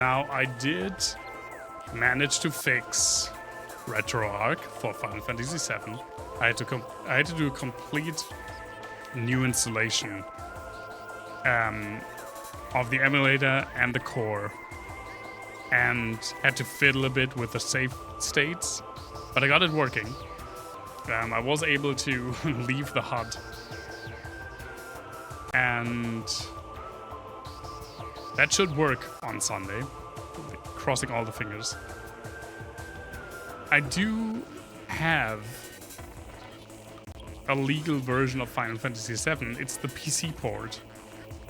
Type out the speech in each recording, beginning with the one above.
Now, I did manage to fix RetroArch for Final Fantasy VII. I had to do a complete new installation of the emulator and the core, and had to fiddle a bit with the save states, but I got it working. I was able to leave the HUD, and that should work on Sunday. Crossing all the fingers. I do have a legal version of Final Fantasy VII. It's the PC port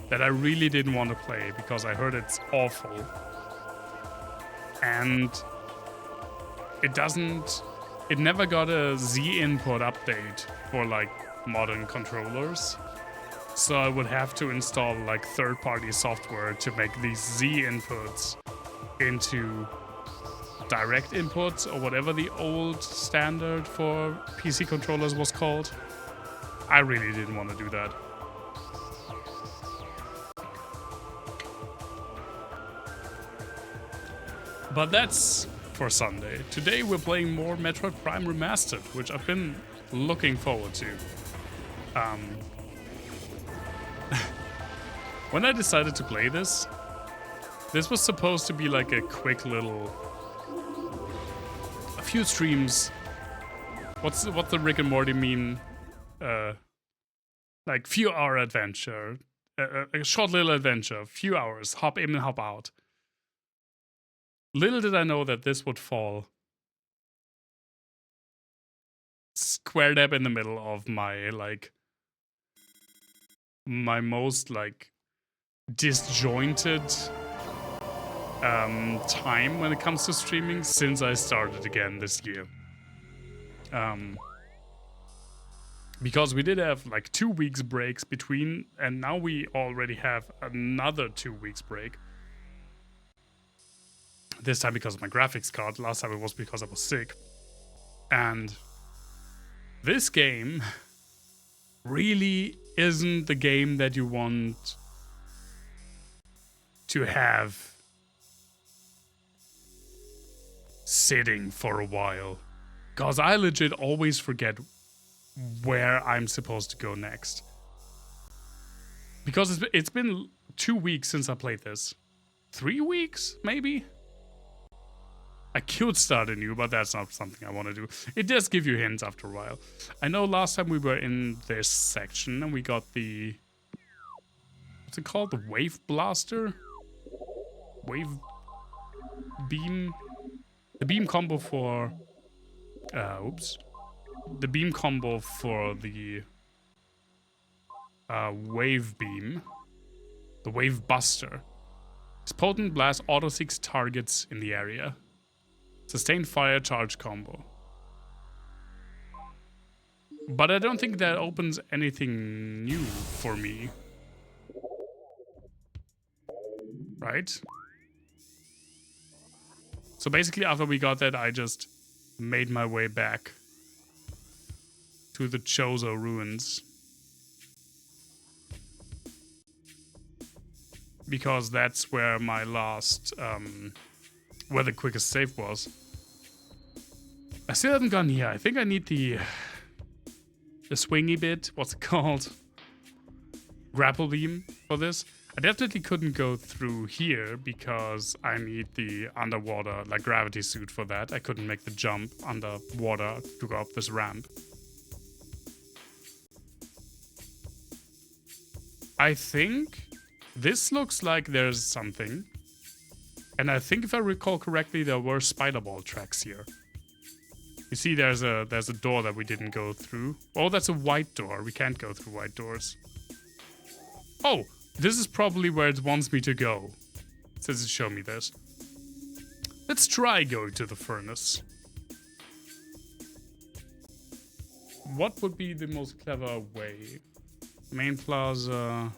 that I really didn't want to play because I heard it's awful. And it never got a Z input update for like modern controllers. So I would have to install like third-party software to make these Z inputs into direct inputs or whatever the old standard for PC controllers was called. I really didn't want to do that. But that's for Sunday. Today we're playing more Metroid Prime Remastered, which I've been looking forward to. When I decided to play this was supposed to be like a quick little... a few streams. What the Rick and Morty meme? Like few hour adventure. A short little adventure. Few hours. Hop in and hop out. Little did I know that this would fall square dab in the middle of my most like disjointed time when it comes to streaming since I started again this year. Because we did have like 2 weeks breaks between, and now we already have another 2 weeks break. This time because of my graphics card. Last time it was because I was sick. And this game really isn't the game that you want to have sitting for a while. Because I legit always forget where I'm supposed to go next. Because it's been 2 weeks since I played this. 3 weeks, maybe? I could start anew, but that's not something I want to do. It does give you hints after a while. I know last time we were in this section and we got the... what's it called? The Wave Blaster? Wave... Beam... The beam combo for... oops. The beam combo for the... Wave Beam. The Wave Buster. This potent blast auto-seeks targets in the area. Sustained fire charge combo. But I don't think that opens anything new for me. Right? So basically after we got that, I just made my way back to the Chozo ruins. Because that's where my last, where the quickest save was. I still haven't gone here. I think I need the swingy bit. What's it called? Grapple beam for this. I definitely couldn't go through here because I need the underwater, like gravity suit for that. I couldn't make the jump underwater to go up this ramp. I think this looks like there's something. And I think if I recall correctly, there were spider ball tracks here. You see there's a door that we didn't go through. Oh, that's a white door. We can't go through white doors. Oh, this is probably where it wants me to go. It says it show me this. Let's try going to the furnace. What would be the most clever way? Main plaza...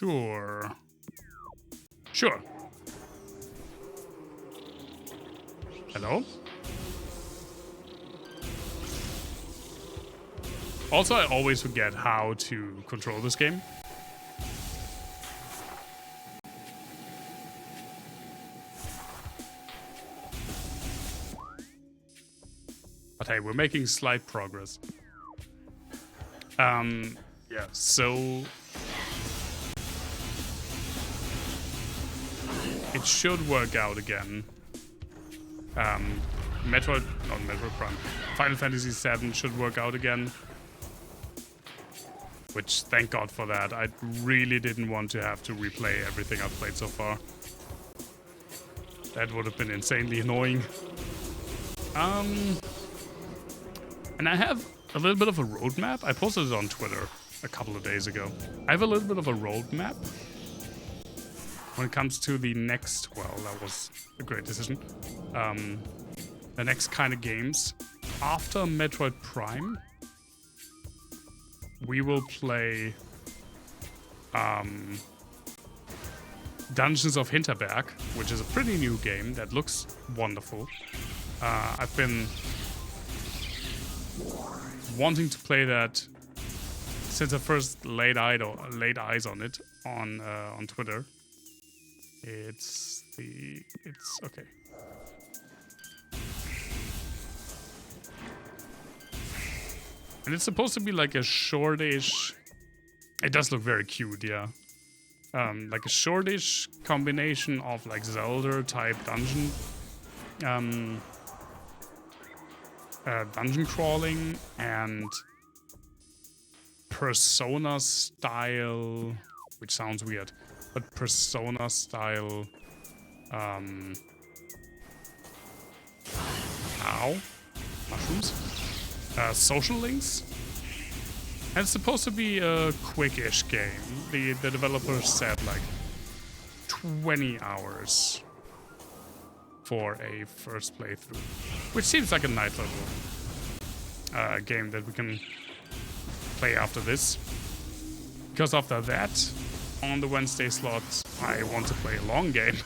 Sure. Sure. Hello? Also, I always forget how to control this game. But hey, we're making slight progress. Yeah, so it should work out again. Not Metroid Prime. Final Fantasy VII should work out again. Which, thank God for that. I really didn't want to have to replay everything I've played so far. That would have been insanely annoying. And I have a little bit of a roadmap. I posted it on Twitter a couple of days ago. I have a little bit of a roadmap when it comes to the next, well, that was a great decision. The next kind of games. After Metroid Prime, we will play Dungeons of Hinterberg, which is a pretty new game that looks wonderful. I've been wanting to play that since I first laid eyes on it on Twitter. It's okay. And it's supposed to be like a shortish. It does look very cute, yeah. Like a shortish combination of like Zelda type dungeon. Dungeon crawling and Persona style, which sounds weird, but Persona style. Mushrooms. Social links. And it's supposed to be a quick-ish game. The developer said like 20 hours for a first playthrough, which seems like a nice little game that we can play after this. Because after that, on the Wednesday slot, I want to play a long game,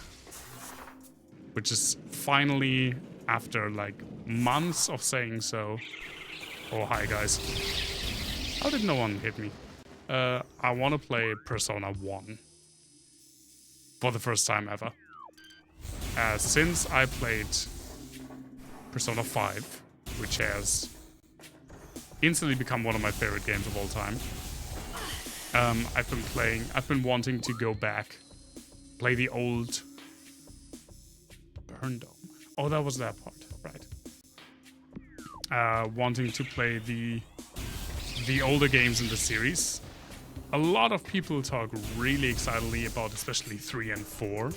which is finally, after like months of saying so. Oh, hi guys. How did no one hit me? I want to play Persona 1 for the first time ever. Since I played Persona 5, which has instantly become one of my favorite games of all time, I've been wanting to go back, play the old Burn Dome. Oh, that was that part, right. Wanting to play the older games in the series. A lot of people talk really excitedly about especially 3 and 4.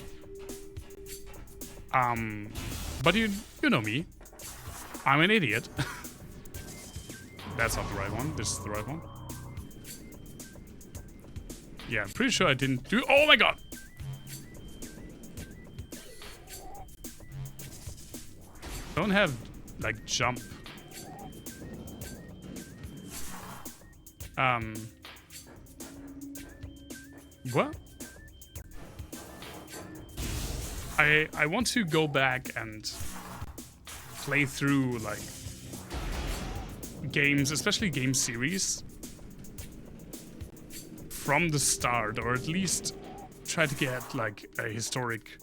But you know me. I'm an idiot. That's not the right one. This is the right one. Yeah, I'm pretty sure I didn't do... Oh my god! Don't have, like, jump. What? I want to go back and play through, like, games, especially game series, from the start, or at least try to get, like, a historic...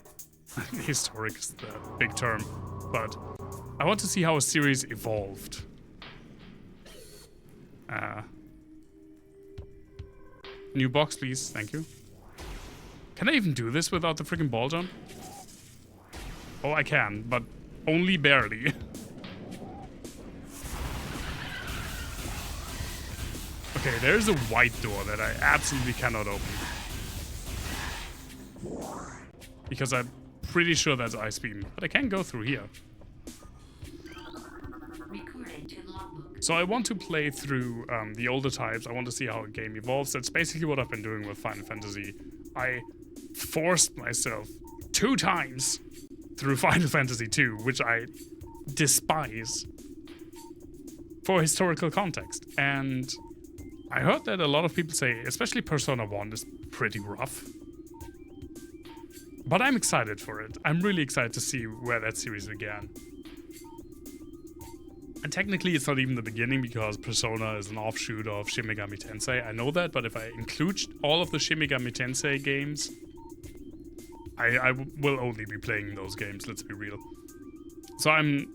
historic is the big term, but I want to see how a series evolved. New box, please. Thank you. Can I even do this without the freaking ball jump? Oh, I can, but only barely. Okay, there's a white door that I absolutely cannot open. Because I'm pretty sure that's Ice Beam, but I can go through here. So I want to play through the older types. I want to see how a game evolves. That's basically what I've been doing with Final Fantasy. I forced myself 2 times through Final Fantasy 2, which I despise, for historical context. And I heard that a lot of people say, especially Persona 1 is pretty rough. But I'm excited for it. I'm really excited to see where that series began. And technically it's not even the beginning because Persona is an offshoot of Shin Megami Tensei. I know that, but if I include all of the Shin Megami Tensei games, I will only be playing those games, let's be real. So I'm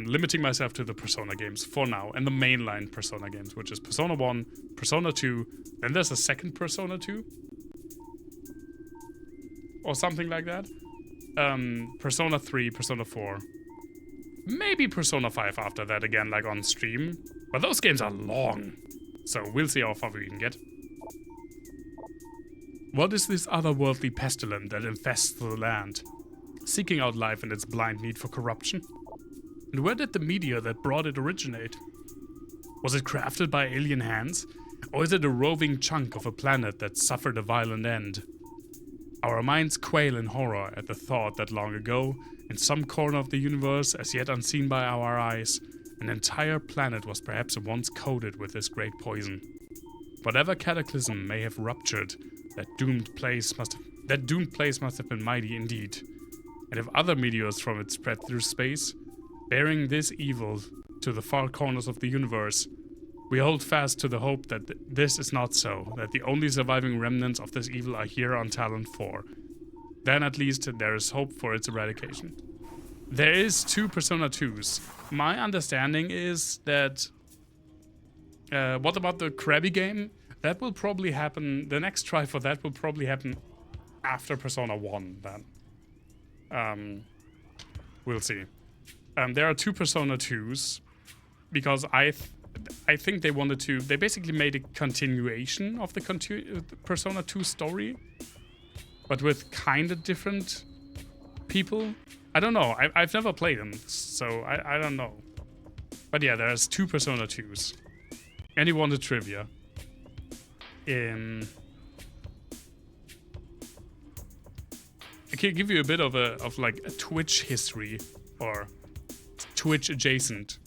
limiting myself to the Persona games for now, and the mainline Persona games, which is Persona 1, Persona 2, then there's a second Persona 2, or something like that. Persona 3, Persona 4, maybe Persona 5 after that again, like on stream. But those games are long, so we'll see how far we can get. What is this otherworldly pestilence that infests the land, seeking out life in its blind need for corruption? And where did the meteor that brought it originate? Was it crafted by alien hands? Or is it a roving chunk of a planet that suffered a violent end? Our minds quail in horror at the thought that long ago, in some corner of the universe as yet unseen by our eyes, an entire planet was perhaps once coated with this great poison. Whatever cataclysm may have ruptured, that doomed place must have been mighty indeed. And if other meteors from it spread through space, bearing this evil to the far corners of the universe, we hold fast to the hope that this is not so, that the only surviving remnants of this evil are here on Talon 4. Then at least there is hope for its eradication. There is 2 Persona 2s. My understanding is that... what about the Krabby game? That will probably happen... The next try for that will probably happen after Persona 1 then. We'll see. There are 2 Persona 2s, because I think they wanted to... They basically made a continuation of the Persona 2 story, but with kind of different people. I don't know. I've never played them, so I don't know. But yeah, there's 2 Persona 2s. And you wanted trivia. I can give you a bit of a Twitch history, or Twitch adjacent.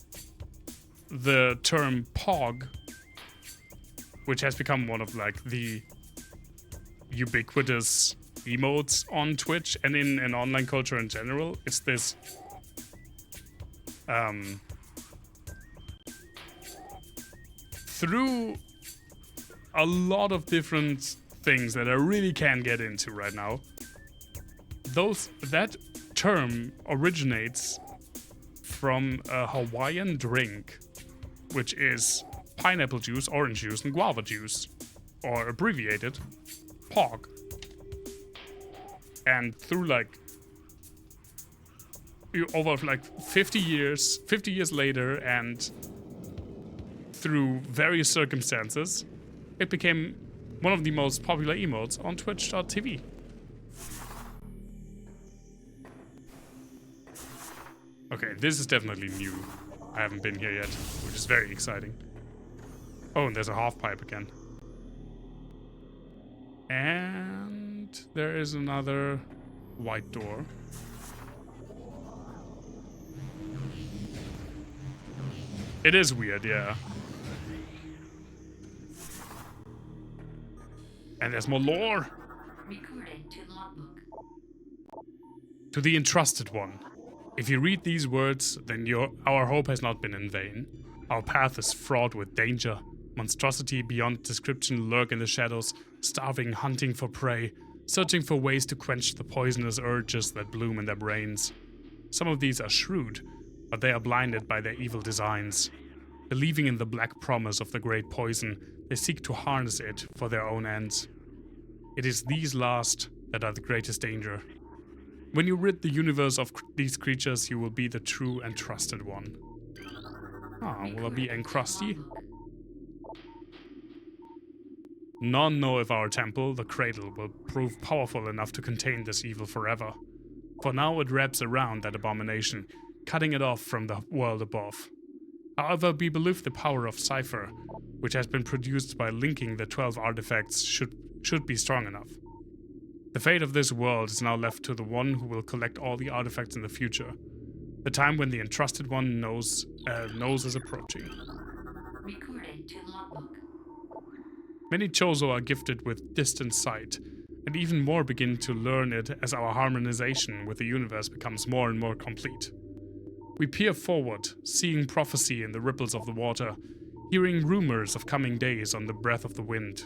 The term POG, which has become one of like the ubiquitous emotes on Twitch and in online culture in general. It's this through a lot of different things that I really can't get into right now. That term originates from a Hawaiian drink, which is pineapple juice, orange juice, and guava juice, or abbreviated POG. And through over 50 years later, and through various circumstances, it became one of the most popular emotes on Twitch.tv. Okay, this is definitely new. I haven't been here yet, which is very exciting. Oh, and there's a half pipe again. And there is another white door. It is weird, yeah. And there's more lore. Recording to logbook. To the entrusted one. If you read these words, then our hope has not been in vain. Our path is fraught with danger. Monstrosity beyond description lurk in the shadows, starving, hunting for prey, searching for ways to quench the poisonous urges that bloom in their brains. Some of these are shrewd, but they are blinded by their evil designs. Believing in the black promise of the great poison, they seek to harness it for their own ends. It is these last that are the greatest danger. When you rid the universe of these creatures, you will be the true and trusted one. Will I be encrusty? None know if our temple, the Cradle, will prove powerful enough to contain this evil forever. For now it wraps around that abomination, cutting it off from the world above. However, we believe the power of Cypher, which has been produced by linking the 12 artifacts, should be strong enough. The fate of this world is now left to the one who will collect all the artifacts in the future. The time when the entrusted one knows is approaching. Recording to logbook. Many Chozo are gifted with distant sight, and even more begin to learn it as our harmonization with the universe becomes more and more complete. We peer forward, seeing prophecy in the ripples of the water, hearing rumors of coming days on the breath of the wind.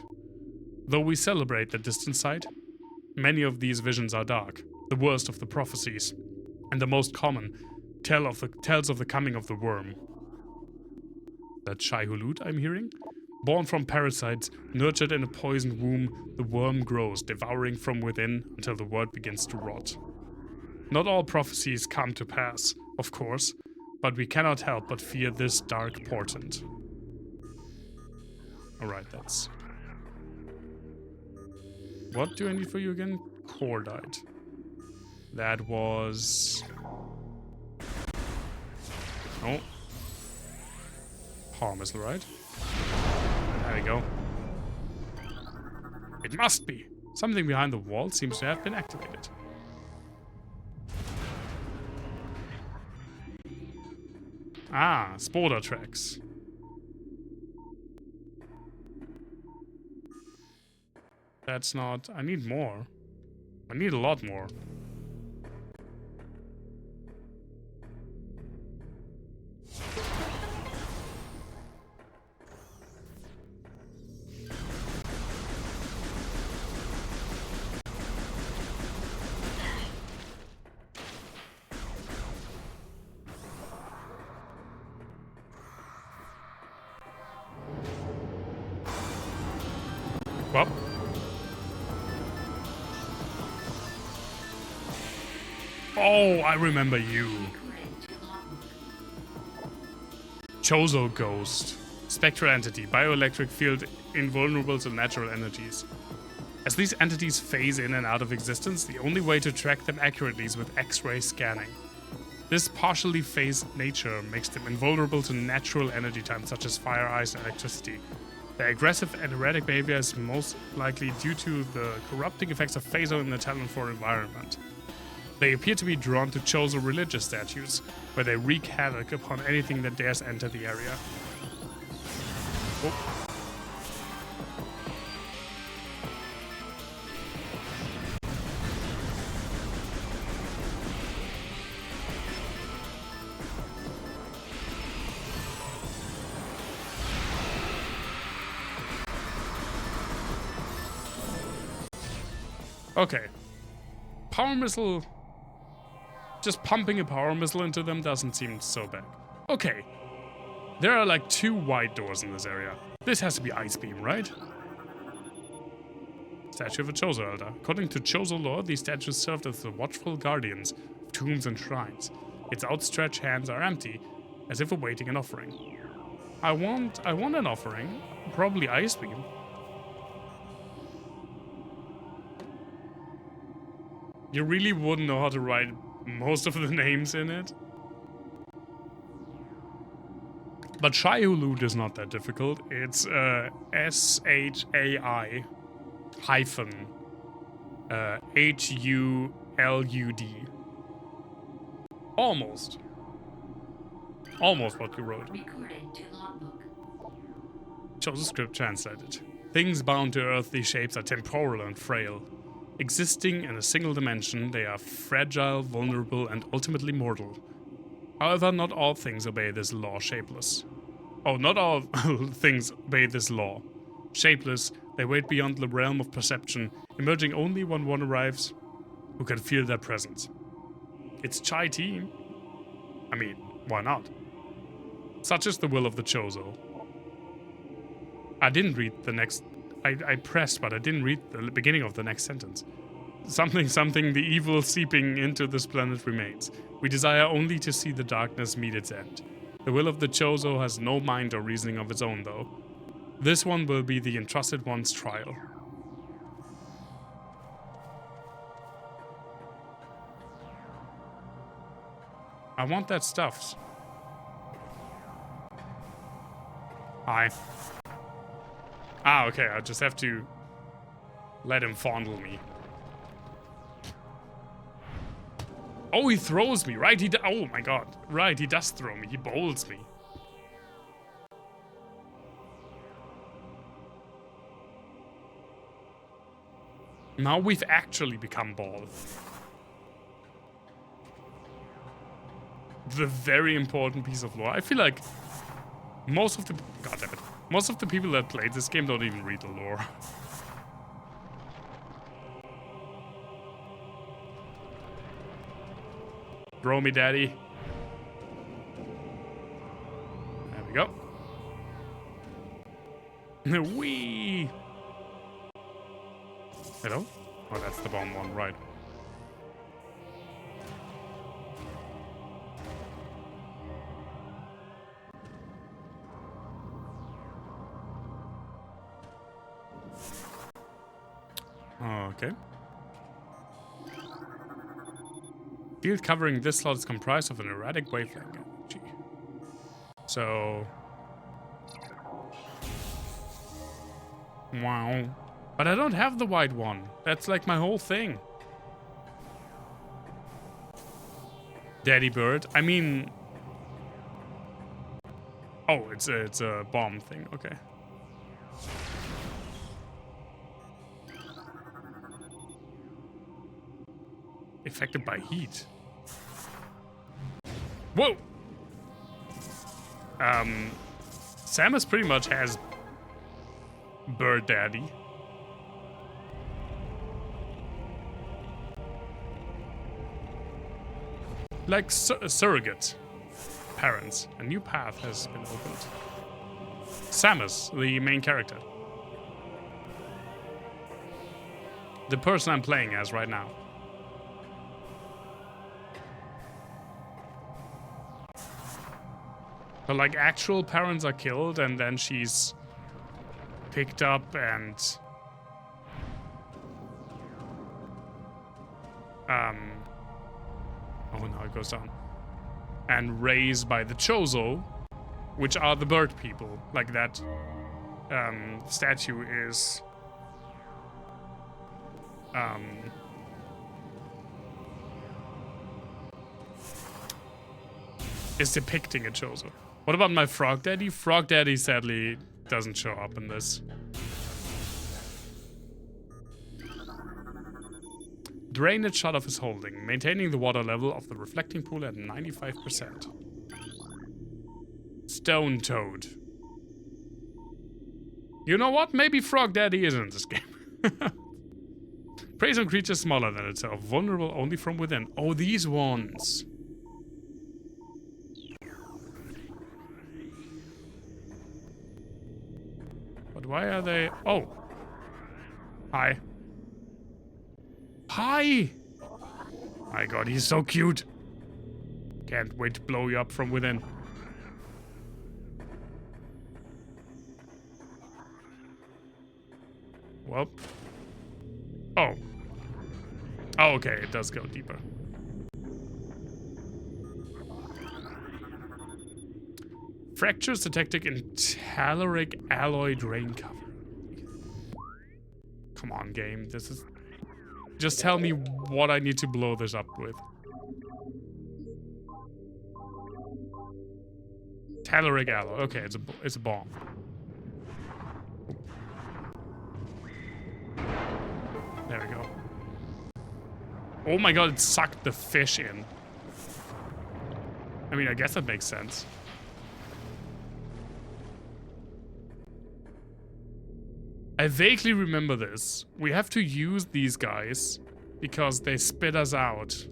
Though we celebrate the distant sight, many of these visions are dark, the worst of the prophecies, and the most common tells of the coming of the worm. That Shai Hulud I'm hearing? Born from parasites, nurtured in a poisoned womb, the worm grows, devouring from within until the world begins to rot. Not all prophecies come to pass, of course, but we cannot help but fear this dark portent. Alright, that's... What do I need for you again? Cordite. That was... Oh. Power missile, right? There we go. It must be! Something behind the wall seems to have been activated. Ah, spoiler tracks. That's not... I need more. I need a lot more. Well. Oh, I remember you. Chozo Ghost. Spectral entity. Bioelectric field invulnerable to natural energies. As these entities phase in and out of existence, the only way to track them accurately is with X-ray scanning. This partially phased nature makes them invulnerable to natural energy types such as fire, ice, and electricity. Their aggressive and erratic behavior is most likely due to the corrupting effects of Phaso in the Talon 4 environment. They appear to be drawn to Chozo religious statues, where they wreak havoc upon anything that dares enter the area. Oh. Okay. Power missile... Just pumping a power missile into them doesn't seem so bad. Okay. There are like 2 wide doors in this area. This has to be Ice Beam, right? Statue of a Chozo Elder. According to Chozo lore, these statues served as the watchful guardians of tombs and shrines. Its outstretched hands are empty, as if awaiting an offering. I want an offering. Probably Ice Beam. You really wouldn't know how to write most of the names in it. But Shai Hulud is not that difficult. It's S-H-A-I hyphen H-U-L-U-D. Almost. Almost what you wrote. Recorded to logbook. Chose a script translated. Things bound to earthly shapes are temporal and frail. Existing in a single dimension, they are fragile, vulnerable, and ultimately mortal. However, not all things obey this law shapeless. Oh, not all things obey this law. Shapeless, they wait beyond the realm of perception, emerging only when one arrives who can feel their presence. It's chai tea. I mean, why not? Such is the will of the Chozo. I didn't read the next... I pressed, but I didn't read the beginning of the next sentence. Something, the evil seeping into this planet remains. We desire only to see the darkness meet its end. The will of the Chozo has no mind or reasoning of its own, though. This one will be the entrusted one's trial. I want that stuffed. Hi. Ah, okay, I just have to let him fondle me. Oh, he throws me, right? Oh my god. Right, he does throw me. He bowls me. Now we've actually become ball. the very important piece of lore. I feel like most of the... God damn it. Most of the people that played this game don't even read the lore. Throw me, daddy. There we go. Whee! Hello? Oh, that's the bomb one, right. Okay. Field covering this slot is comprised of an erratic wavelength energy. So... Wow. But I don't have the white one. That's like my whole thing. Daddy bird. I mean... Oh, it's a bomb thing. Okay. Affected by heat. Whoa! Samus pretty much has bird daddy. Like surrogate parents. A new path has been opened. Samus, the main character. The person I'm playing as right now. But like actual parents are killed and then she's picked up and oh no, it goes down. And raised by the Chozo, which are the bird people. Like that statue is depicting a Chozo. What about my Frog Daddy? Frog Daddy sadly doesn't show up in this. Drainage shut off is holding, maintaining the water level of the reflecting pool at 95%. Stone Toad. You know what? Maybe Frog Daddy isn't in this game. Preys on creatures smaller than itself, vulnerable only from within. Oh, these ones. But why are they... Oh. Hi. Hi! My god, he's so cute. Can't wait to blow you up from within. Well. Oh. Oh, okay, it does go deeper. Fractures detected in telluric alloy drain cover. Come on, game. This is... Just tell me what I need to blow this up with. Telluric alloy. Okay, it's a bomb. There we go. Oh my god, it sucked the fish in. I mean, I guess that makes sense. I vaguely remember this. We have to use these guys because they spit us out.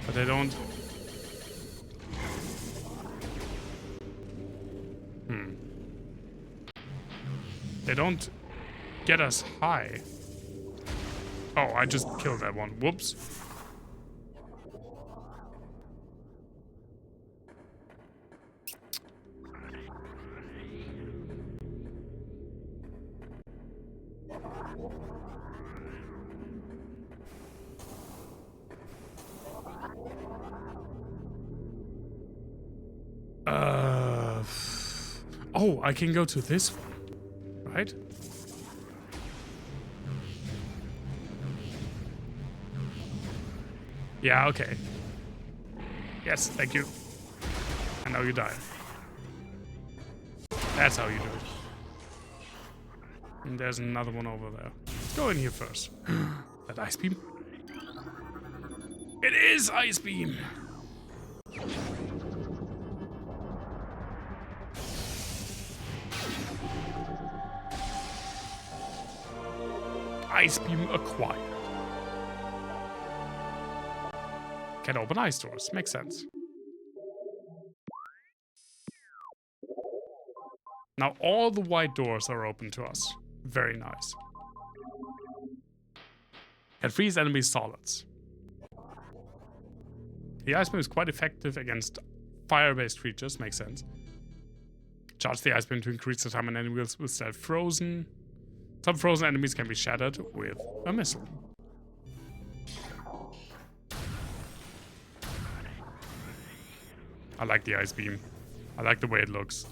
But they don't... They don't get us high. Oh, I just killed that one. Whoops. Oh, I can go to this one, right? Yeah, okay. Yes, thank you. And now you die. That's how you do it. And there's another one over there. Let's go in here first. That ice beam? It is ice beam! Ice beam acquired. Can open ice doors. Makes sense. Now all the white doors are open to us. Very nice. Can freeze enemies solids. The ice beam is quite effective against fire-based creatures. Makes sense. Charge the ice beam to increase the time an enemy will stay frozen. Some frozen enemies can be shattered with a missile. I like the ice beam. I like the way it looks.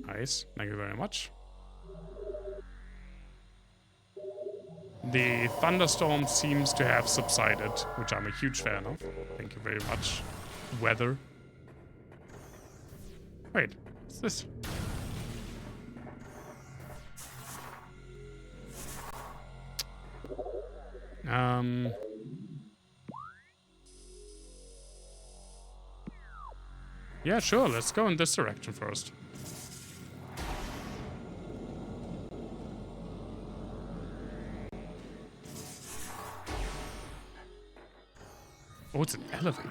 Nice. Thank you very much. The thunderstorm seems to have subsided, which I'm a huge fan of. Thank you very much. Weather. Wait, what's this? Yeah, sure, let's go in this direction first. Oh, it's an elevator.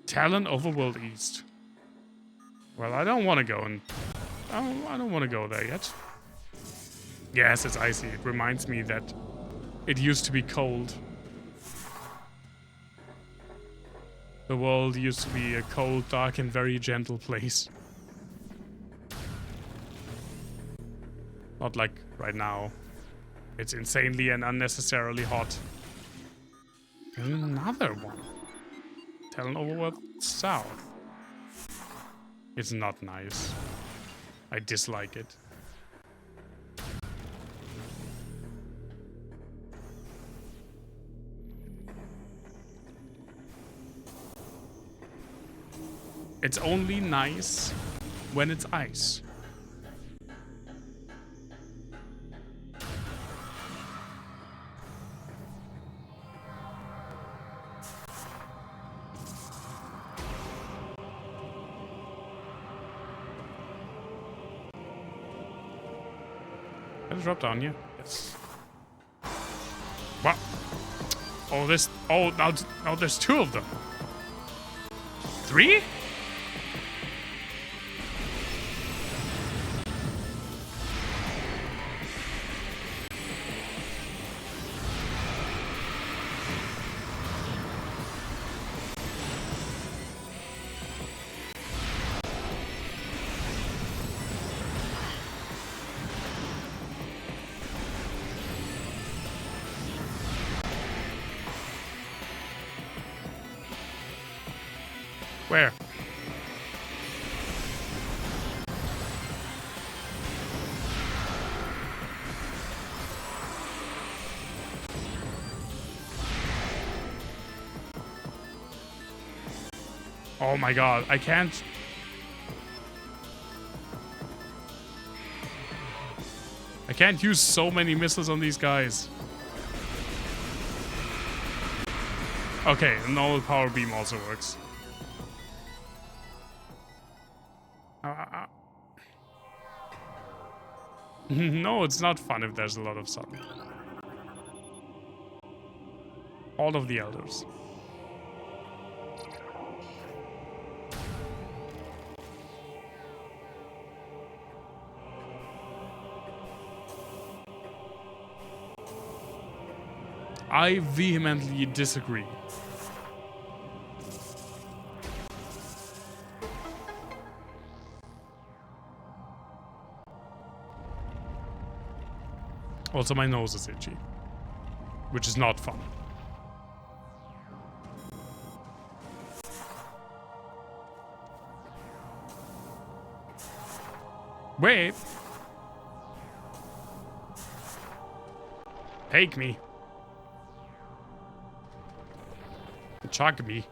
Talon Overworld East. Well, I don't want to go and... I don't want to go there yet. Yes, it's icy. It reminds me that it used to be cold. The world used to be a cold, dark, and very gentle place. Not like right now. It's insanely and unnecessarily hot. And another one. Talon Overworld South. It's not nice. I dislike it. It's only nice when it's ice. Can I drop down here? Yes. What? Oh, this. Oh, now there's two of them. Three? Where? Oh my god, I can't... I can't use so many missiles on these guys. Okay, a normal power beam also works. No, it's not fun if there's a lot of sun. All of the elders. I vehemently disagree. Also, my nose is itchy, which is not fun. Wait. Take me. Chug me.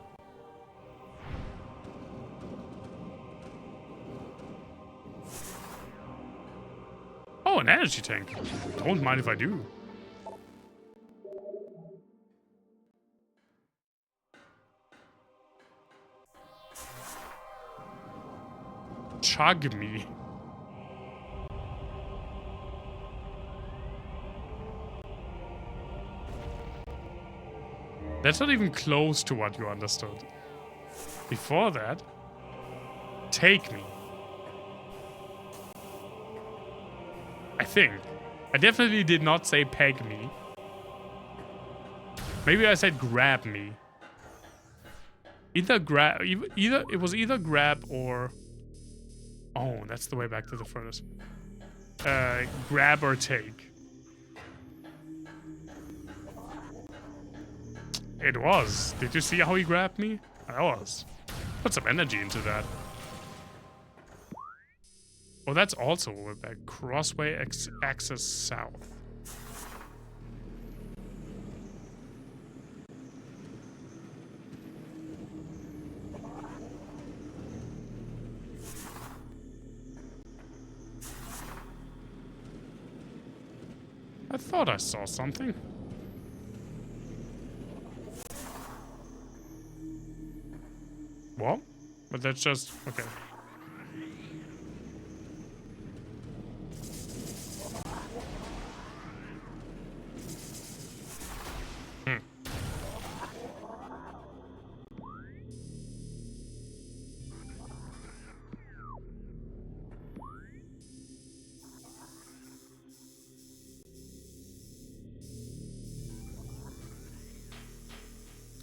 Oh, an energy tank. Don't mind if I do. Chug me. That's not even close to what you understood. Before that, take me. I think. I definitely did not say peg me. Maybe I said grab me. Either grab, either it was either grab or. Oh, that's the way back to the furnace. Grab or take. It was. Did you see how he grabbed me? I was. Put some energy into that. Oh, that's also way back. Crossway access south. I thought I saw something. What? But that's just... okay.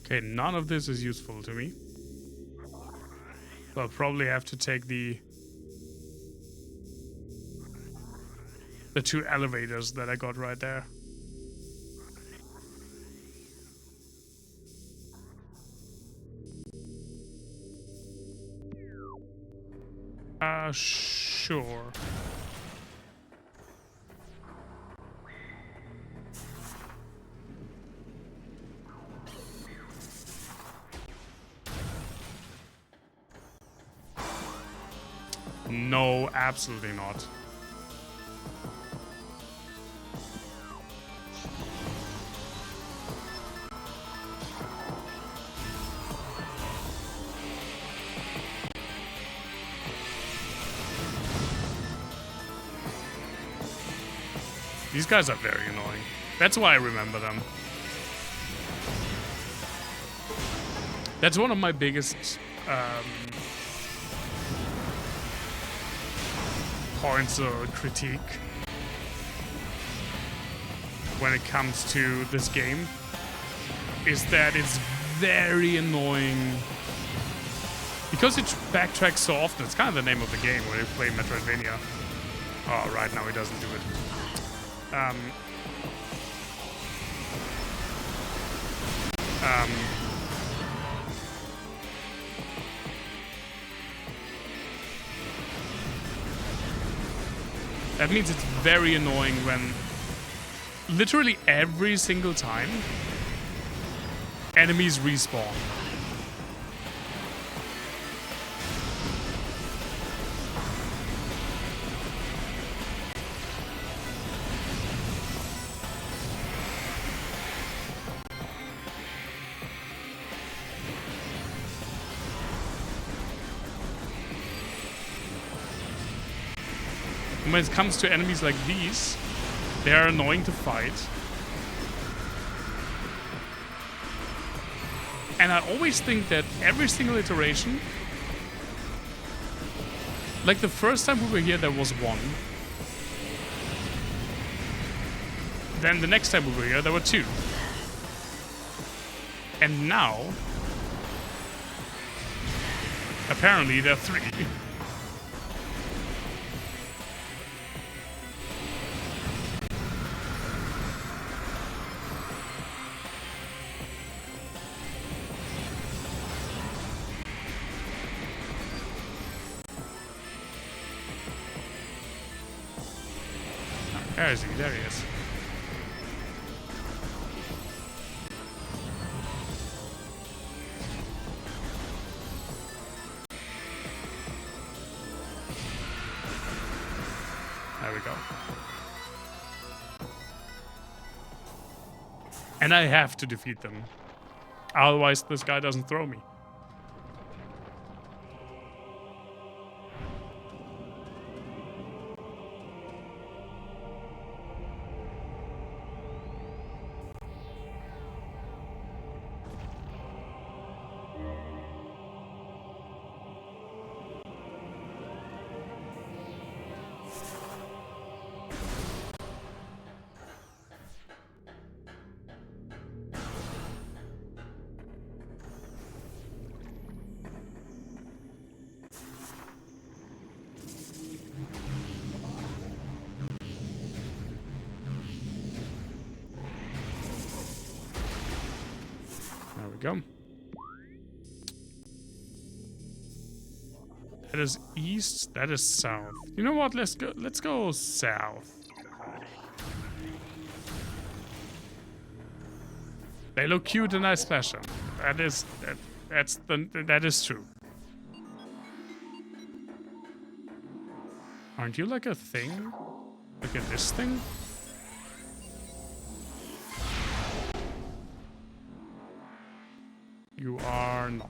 Okay, none of this is useful to me. I'll probably have to take the 2 elevators that I got right there. Sure. No, absolutely not. These guys are very annoying. That's why I remember them. That's one of my biggest points of critique when it comes to this game, is that it's very annoying because it backtracks so often. It's kind of the name of the game when you play Metroidvania. Oh, right now it doesn't do it. That means it's very annoying when literally every single time enemies respawn. When it comes to enemies like these, they are annoying to fight. And I always think that every single iteration, like the first time we were here, there was one. Then the next time we were here, there were 2. And now, apparently there are 3. Where is he? There he is. There we go. And I have to defeat them. Otherwise, this guy doesn't throw me. There we go. That is east. That is south. You know what? Let's go. Let's go south. They look cute and I splash them. That is that is true. Aren't you like a thing? Like a this thing? You are not.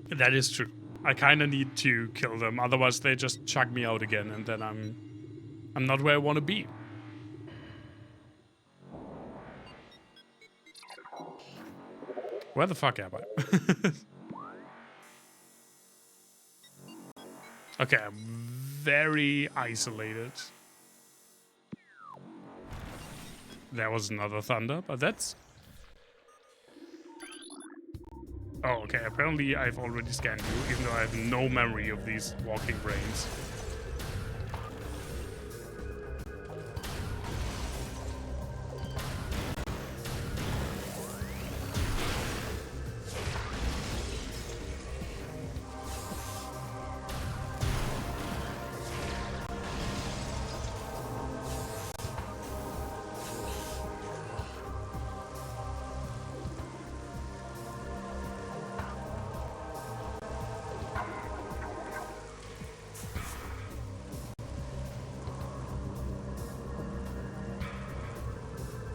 That is true. I kind of need to kill them, otherwise they just chuck me out again, and then I'm not where I want to be. Where the fuck am I? Okay, I'm very isolated. There was another thunder, but that's... Oh, okay, apparently I've already scanned you, even though I have no memory of these walking brains.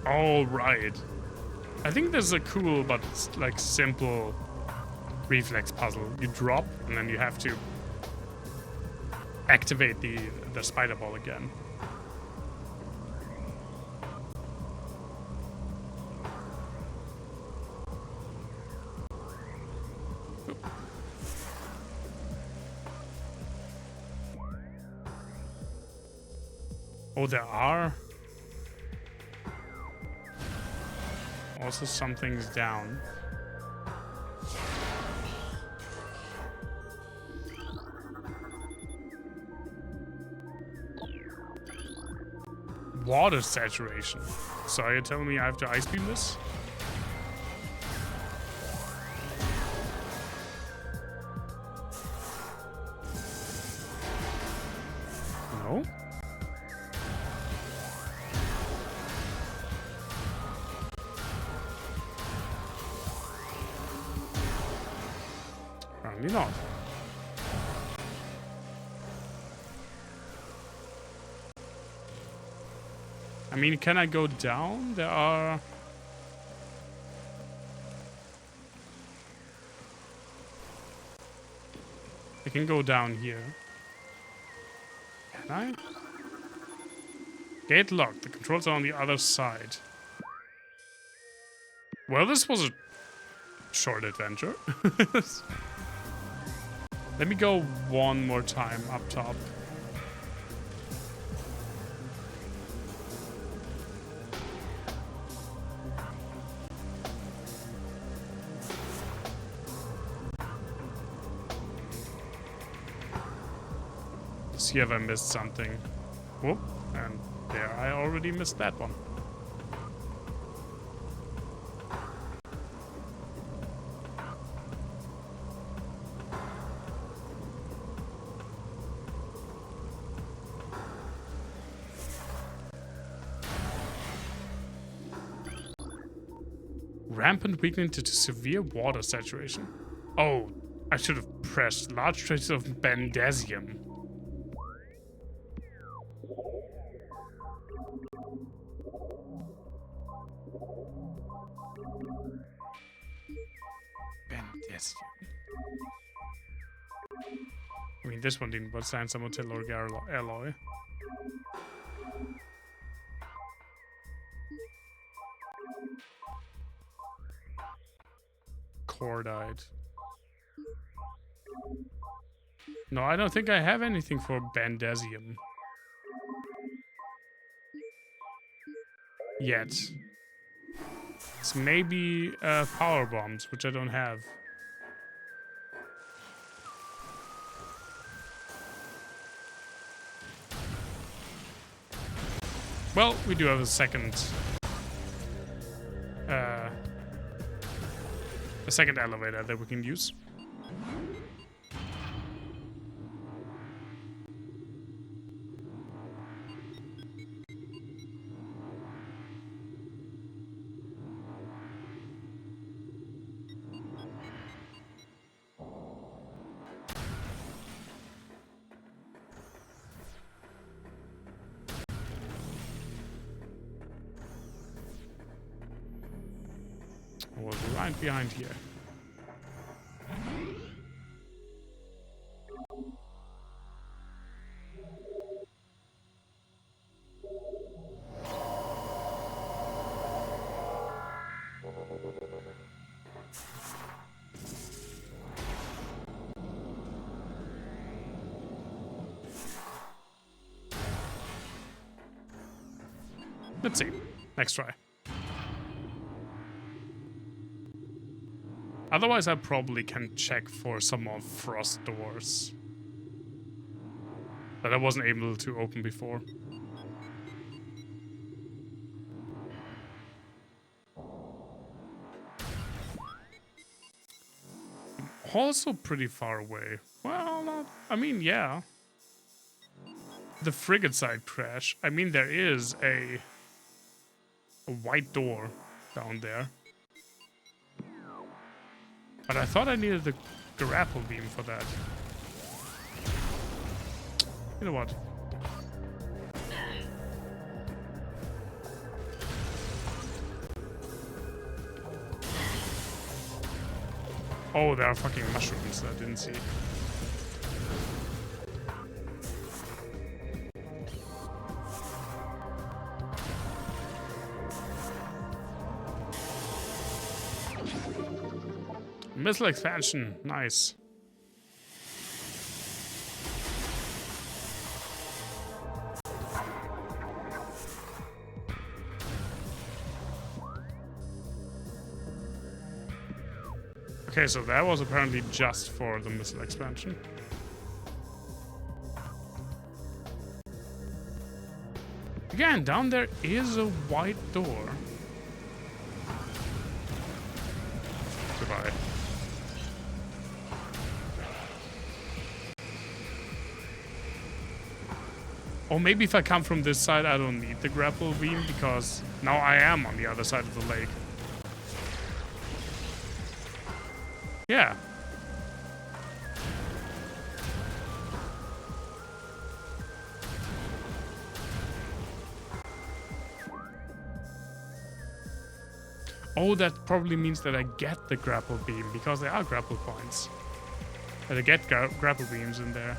All right. I think there's a cool but like simple reflex puzzle. You drop and then you have to activate the spider ball again. Oh, there are also something's down. Water saturation. So you're telling me I have to ice beam this? No? Apparently not. I mean, can I go down? There are... I can go down here. Can I? Gate locked. The controls are on the other side. Well, this was a short adventure. Let me go one more time up top. See if I missed something. Whoop, and there I already missed that one. Rampant weakening to severe water saturation. Oh, I should have pressed large traces of bendasium. Bendasium. I mean, this one didn't, but Sansamotil or alloy. Cordite. No, I don't think I have anything for bendasium. Yet. It's maybe power bombs, which I don't have. Well, we do have a second elevator that we can use. Was right behind here. Let's see. Next try. Otherwise, I probably can check for some more frost doors that I wasn't able to open before. Also pretty far away. Well, not... I mean, yeah. The frigate side crash. I mean, there is a white door down there. But I thought I needed the grapple beam for that. You know what? Oh, there are fucking mushrooms that I didn't see. Missile expansion, nice. Okay, so that was apparently just for the missile expansion. Again, down there is a white door. Goodbye. Or maybe if I come from this side, I don't need the grapple beam, because now I am on the other side of the lake. Yeah. Oh, that probably means that I get the grapple beam, because there are grapple points. That I get grapple beams in there.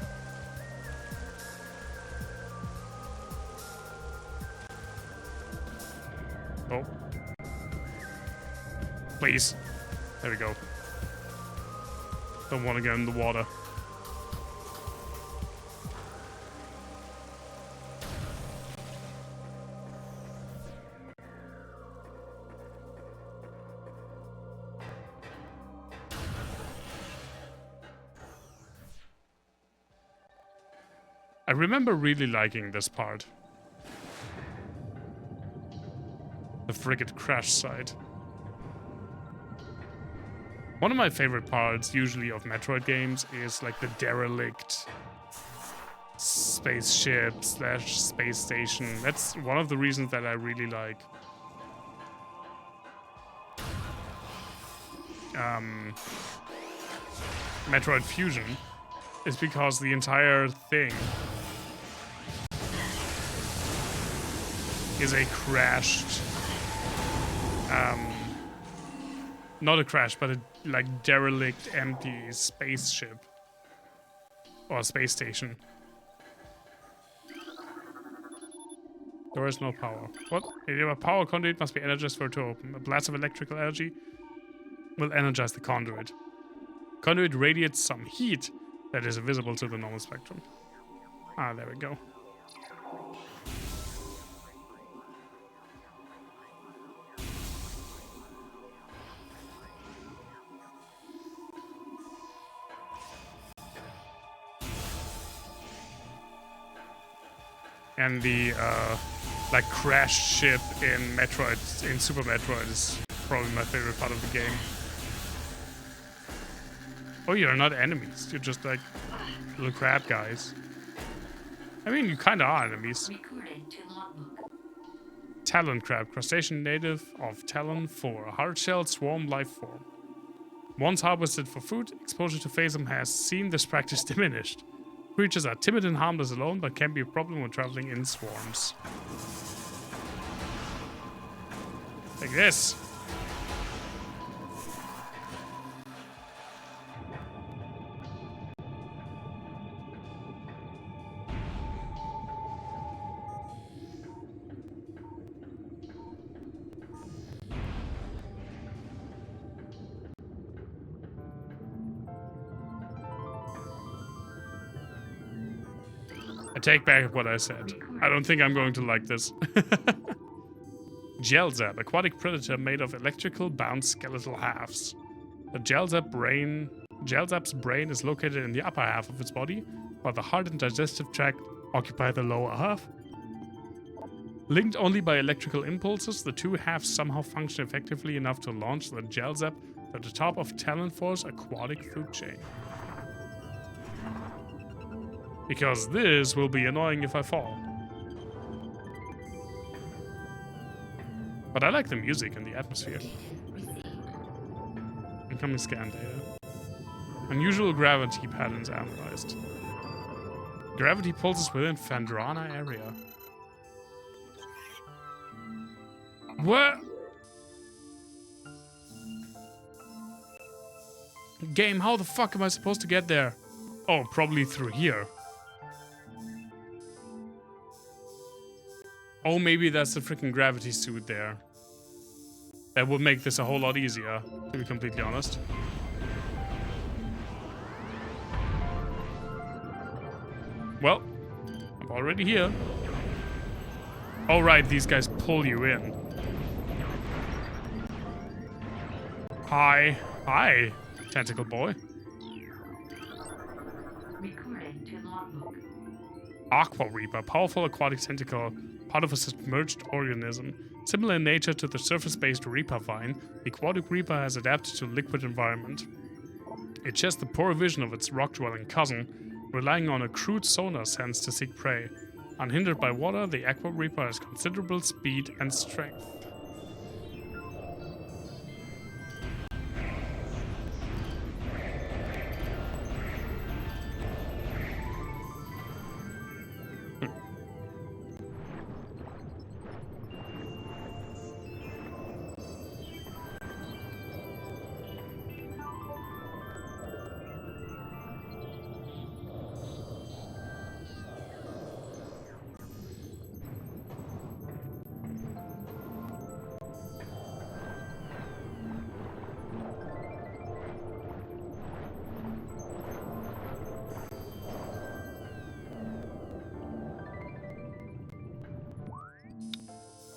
Oh. Please. There we go. Don't want to get in the water. I remember really liking this part. The frigate crash site. One of my favorite parts, usually of Metroid games, is like the derelict spaceship / space station. That's one of the reasons that I really like. Metroid Fusion is because the entire thing is a crashed, not a crash, but a like derelict, empty spaceship or space station. There is no power. What? A power conduit must be energized for it to open. A blast of electrical energy will energize the conduit. Conduit radiates some heat that is visible to the normal spectrum. Ah, there we go. And the like crashed ship in Metroid, in Super Metroid, is probably my favorite part of the game. Oh, you're not enemies. You're just like little crab guys. I mean, you kind of are enemies. Recorded to logbook. Talon crab, crustacean native of Talon 4, a hard-shelled swarm life form. Once harvested for food, exposure to phasm has seen this practice diminished. Creatures are timid and harmless alone, but can be a problem when traveling in swarms. Like this. I take back what I said. I don't think I'm going to like this. Gelzap, aquatic predator made of electrical bound skeletal halves. The Gelzap's brain is located in the upper half of its body, while the heart and digestive tract occupy the lower half. Linked only by electrical impulses, the two halves somehow function effectively enough to launch the Gelzap to the top of Talon 4's aquatic food chain. Because this will be annoying if I fall. But I like the music and the atmosphere. Incoming scan data. Unusual gravity patterns analyzed. Gravity pulses within Fandrana area. What? Game, how the fuck am I supposed to get there? Oh, probably through here. Oh, maybe that's the freaking gravity suit there. That would make this a whole lot easier, to be completely honest. Well, I'm already here. Oh, right, these guys pull you in. Hi. Hi, tentacle boy. Recorded to logbook. Aqua Reaper, powerful aquatic tentacle, part of a submerged organism. Similar in nature to the surface-based Reaper vine, the aquatic Reaper has adapted to a liquid environment. It shares the poor vision of its rock-dwelling cousin, relying on a crude sonar sense to seek prey. Unhindered by water, the Aqua Reaper has considerable speed and strength.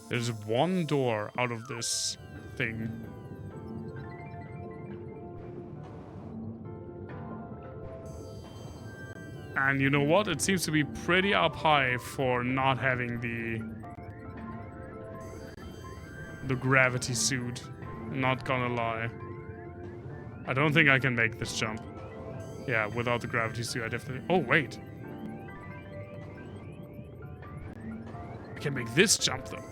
There's one door out of this thing. And you know what? It seems to be pretty up high for not having the gravity suit. Not gonna lie. I don't think I can make this jump. Yeah, without the gravity suit, I definitely... Oh, wait. I can make this jump, though.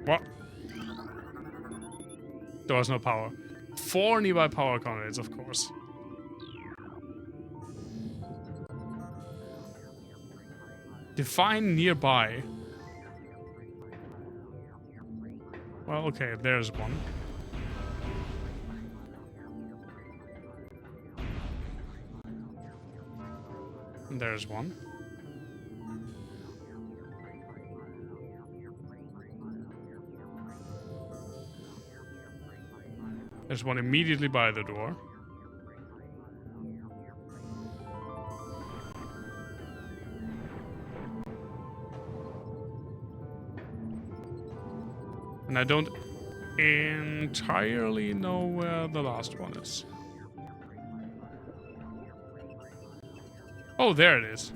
What? There was no power. 4 nearby power coordinates, of course. Define nearby. Well, okay, there's one. And there's one. There's one immediately by the door. And I don't entirely know where the last one is. Oh, there it is.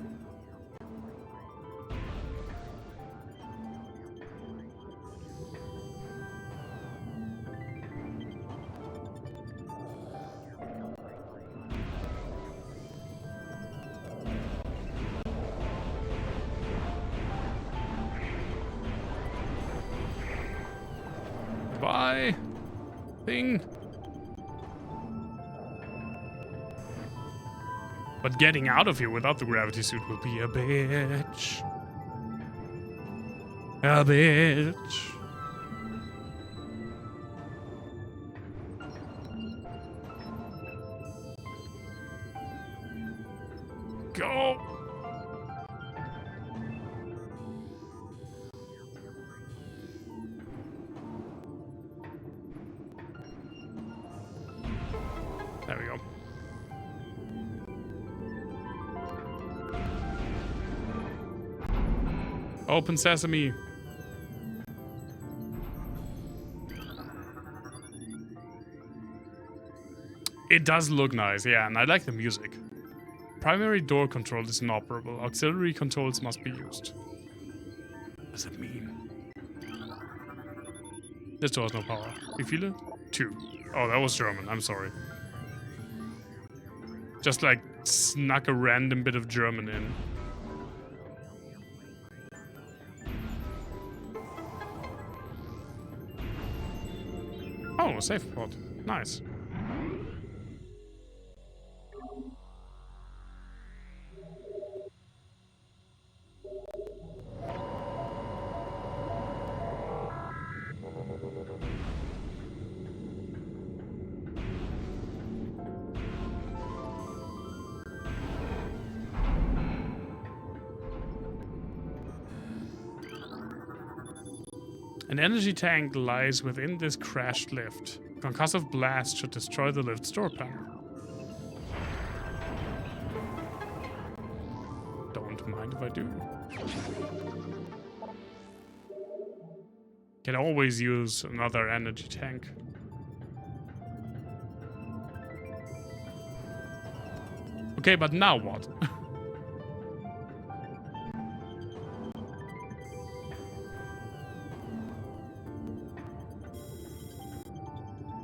Bye. Thing. But getting out of here without the gravity suit will be a bitch. A bitch. Go. There we go. Open sesame. It does look nice, yeah, and I like the music. Primary door control is inoperable. Auxiliary controls must be used. What does it mean? This door has no power. You feel it? 2. Oh, that was German. I'm sorry. Just like snuck a random bit of German in. Oh, a safe pod. Nice. An energy tank lies within this crashed lift. Concussive blast should destroy the lift's door panel. Don't mind if I do. Can always use another energy tank. Okay, but now what?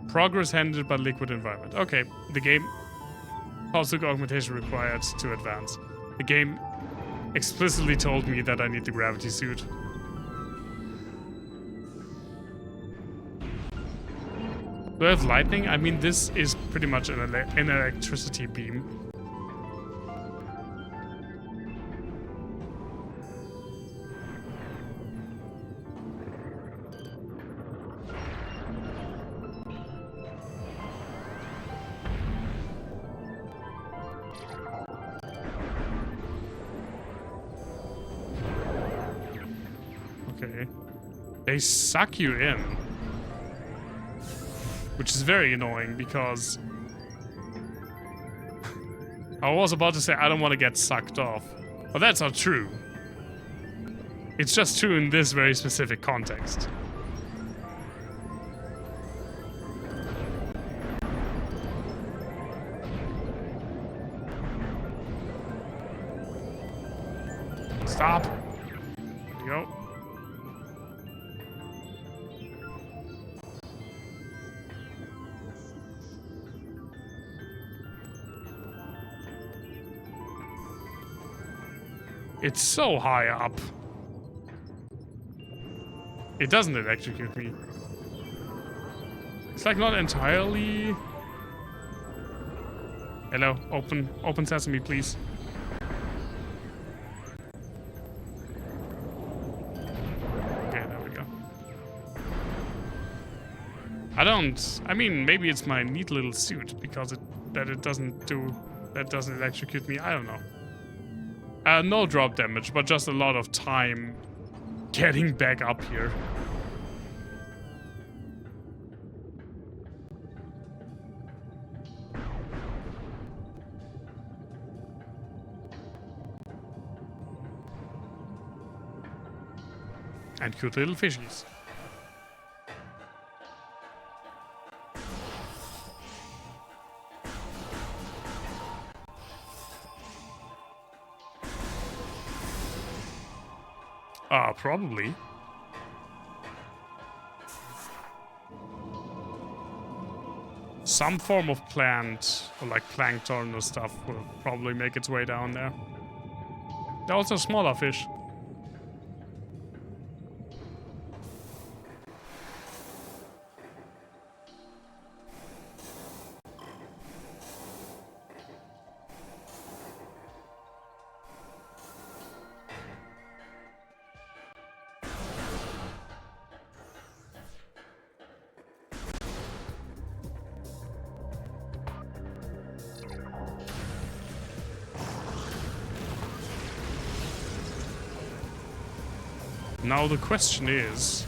Progress hindered by liquid environment. Okay, the game. Pulse augmentation required to advance. The game explicitly told me that I need the gravity suit. Do I have lightning? I mean, this is pretty much an electricity beam. Okay. They suck you in. Which is very annoying because... I was about to say I don't want to get sucked off. But that's not true. It's just true in this very specific context. Stop. There we go. It's so high up. It doesn't electrocute me. It's like not entirely... Hello, open sesame, please. Okay, there we go. I mean, maybe it's my neat little suit because it doesn't electrocute me. I don't know. No drop damage, but just a lot of time getting back up here. And cute little fishies. Probably. Some form of plant, or like plankton or stuff, will probably make its way down there. There are also smaller fish. Now the question is,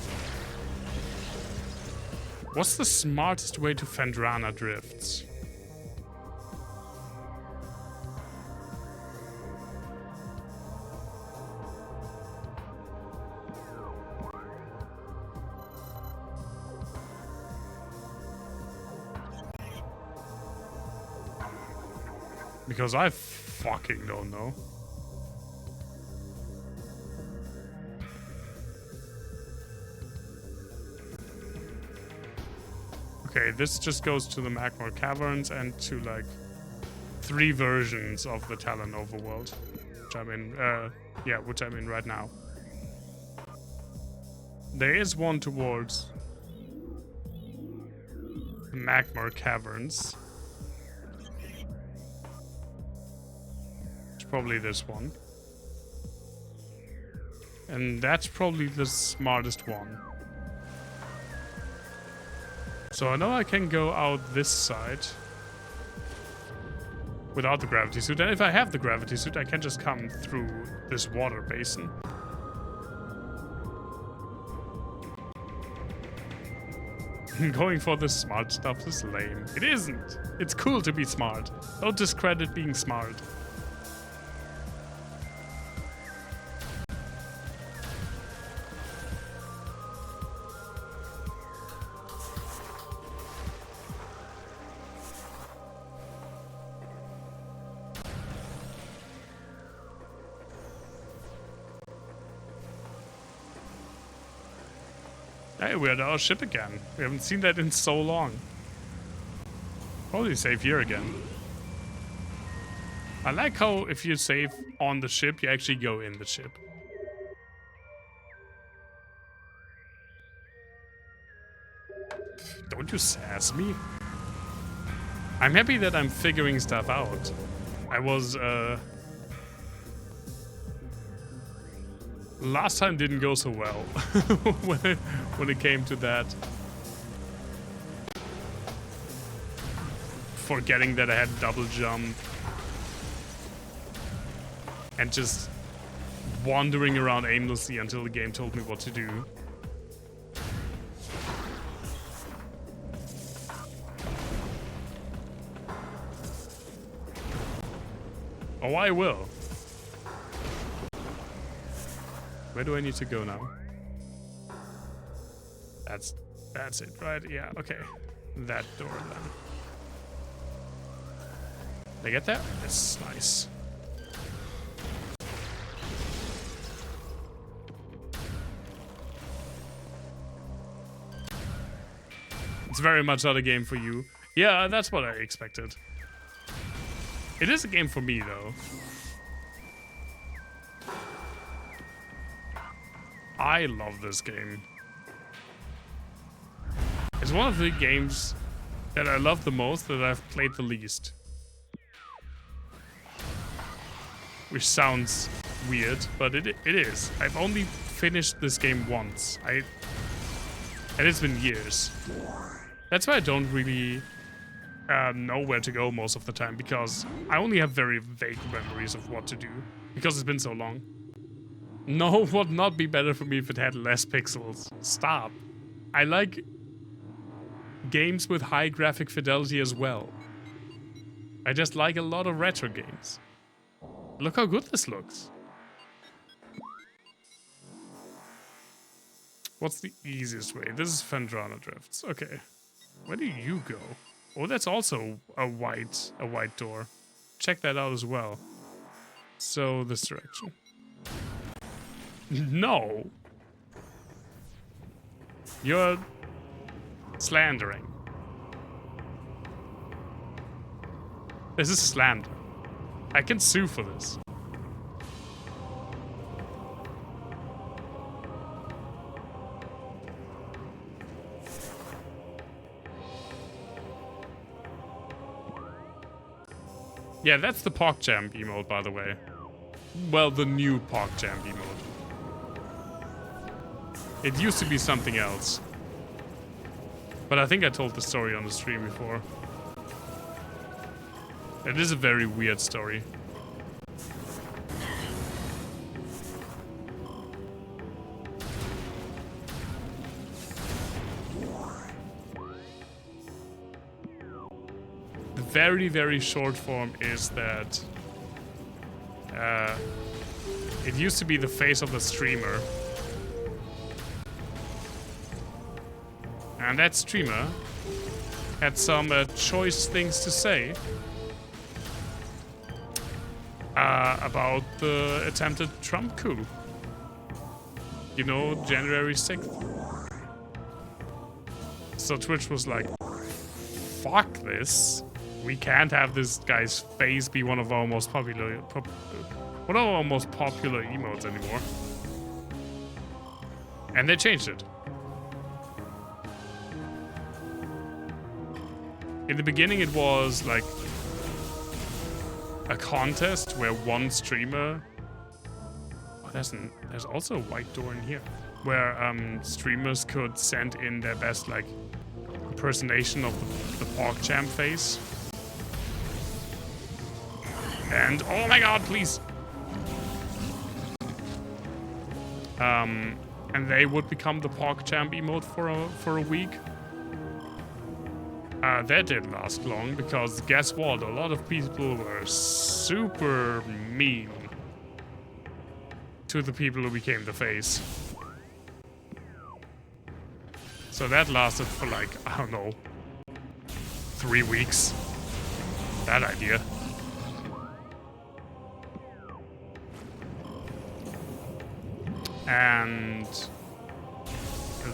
what's the smartest way to Fendrana drifts? Because I fucking don't know. Okay, this just goes to the Magma Caverns and to like 3 versions of the Talon overworld, which I'm in. Which I'm in right now. There is one towards the Magma Caverns. It's probably this one, and that's probably the smartest one. So I know I can go out this side without the gravity suit, and if I have the gravity suit, I can just come through this water basin. Going for the smart stuff is lame. It isn't. It's cool to be smart. Don't discredit being smart. Hey, we're at our ship again. We haven't seen that in so long. Probably save here again. I like how if you save on the ship, you actually go in the ship. Don't you sass me? I'm happy that I'm figuring stuff out. I was, last time didn't go so well when it came to that. Forgetting that I had double jump. And just wandering around aimlessly until the game told me what to do. Oh, I will. Where do I need to go now? That's it, right? Yeah, okay. That door then. Did I get there? That's nice. It's very much not a game for you. Yeah, that's what I expected. It is a game for me, though. I love this game. I It's one of the games that I love the most that I've played the least. Which sounds weird, but it is. I've only finished this game once. And it's been years. That's why I don't really know where to go most of the time, because I only have very vague memories of what to do, because it's been so long. No, would not be better for me if it had less pixels. Stop. I like games with high graphic fidelity as well. I just like a lot of retro games. Look how good this looks. What's the easiest way? This is Fendrana Drifts. Okay. Where do you go? Oh, that's also a white door. Check that out as well. So this direction. No. You're slandering. This is slander. I can sue for this. Yeah, that's the PogChamp emote, by the way. Well, the new PogChamp emote. It used to be something else. But I think I told the story on the stream before. It is a very weird story. The very, very short form is that it used to be the face of the streamer. And that streamer had some choice things to say about the attempted Trump coup. You know, January 6th. So Twitch was like, fuck this. We can't have this guy's face be one of our most popular emotes anymore. And they changed it. In the beginning it was like a contest where one streamer... Oh, there's also a white door in here. Where streamers could send in their best like impersonation of the PogChamp face. And oh my god, please! And they would become the PogChamp emote for a week. That didn't last long, because guess what? A lot of people were super mean to the people who became the face. So that lasted for like, I don't know, 3 weeks. That idea. And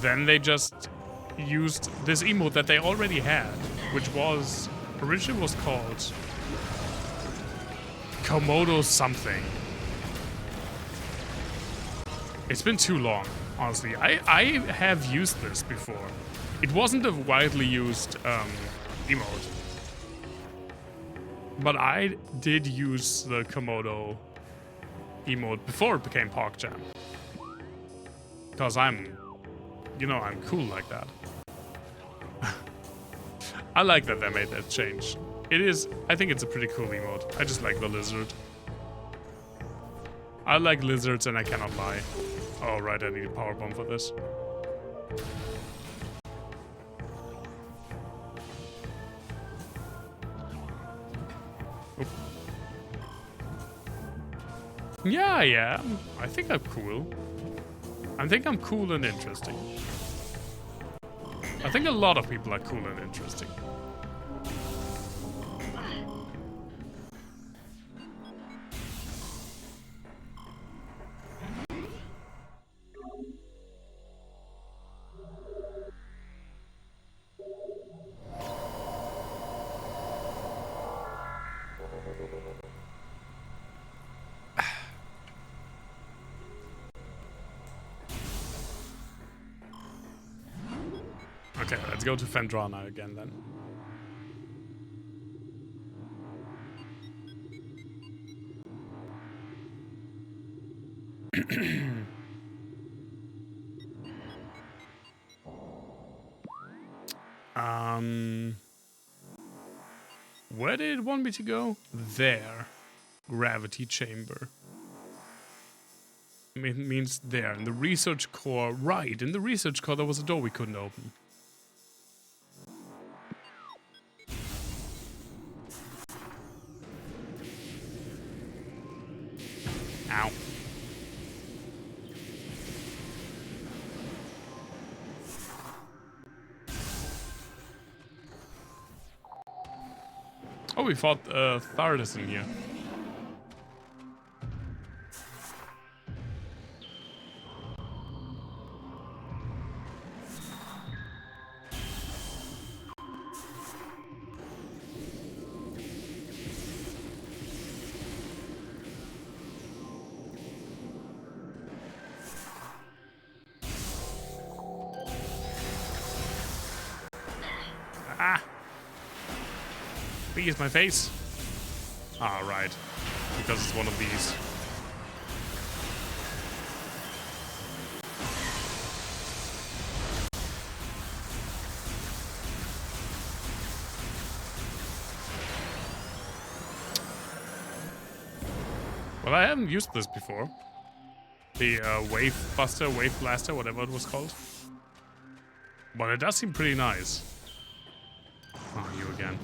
then they just used this emote that they already had, which was originally was called Komodo something. It's been too long, honestly. I have used this before. It wasn't a widely used emote, but I did use the Komodo emote before it became PogChamp. Because I'm cool like that. I like that they made that change. I think it's a pretty cool emote. I just like the lizard. I like lizards and I cannot lie. Oh right, I need a power bomb for this. Oop. Yeah, I am. I think I'm cool. I think I'm cool and interesting. I think a lot of people are cool and interesting. Okay, let's go to Fendrana again then. Where did it want me to go? There. Gravity chamber. It means there. In the research core. Right, in the research core there was a door we couldn't open. Ow. Oh, we fought Thardus in here. Ah! Please, my face. Ah, right. Because it's one of these. Well, I haven't used this before. The Wave Buster, Wave Blaster, whatever it was called. But it does seem pretty nice. Oh, you again.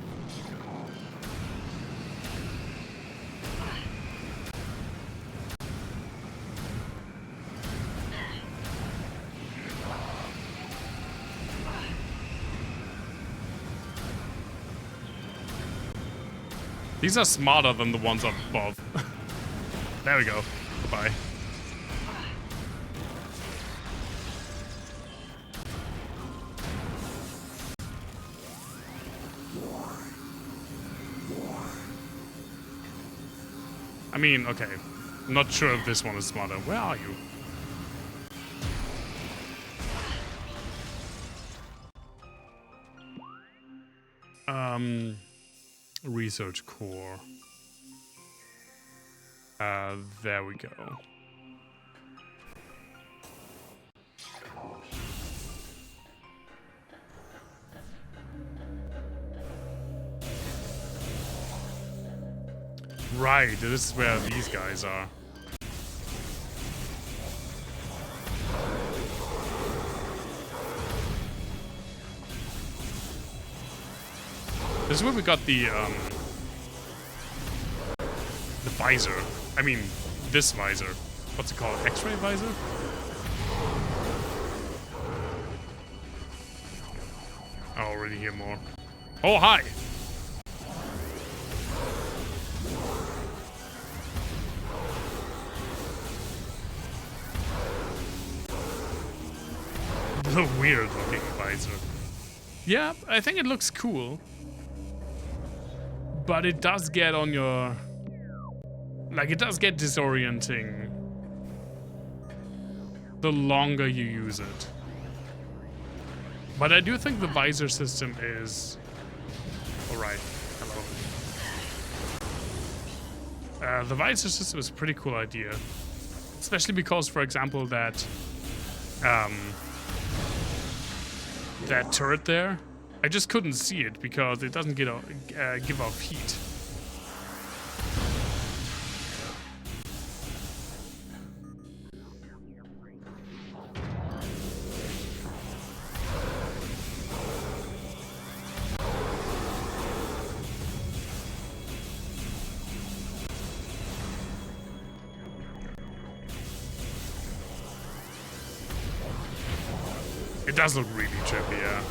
These are smarter than the ones up above. There we go. Bye. I mean, okay. I'm not sure if this one is smarter. Where are you? Research core. There we go. Right, this is where these guys are. This is where we got the visor. I mean, this visor. What's it called? X-ray visor? I already hear more. Oh, hi! The weird looking visor. Yeah, I think it looks cool. But it does get on your... Like, it does get disorienting the longer you use it. But I do think the visor system is... Alright, hello. The visor system is a pretty cool idea. Especially because, for example, that turret there, I just couldn't see it because it doesn't give off heat. It does look really trippy, yeah.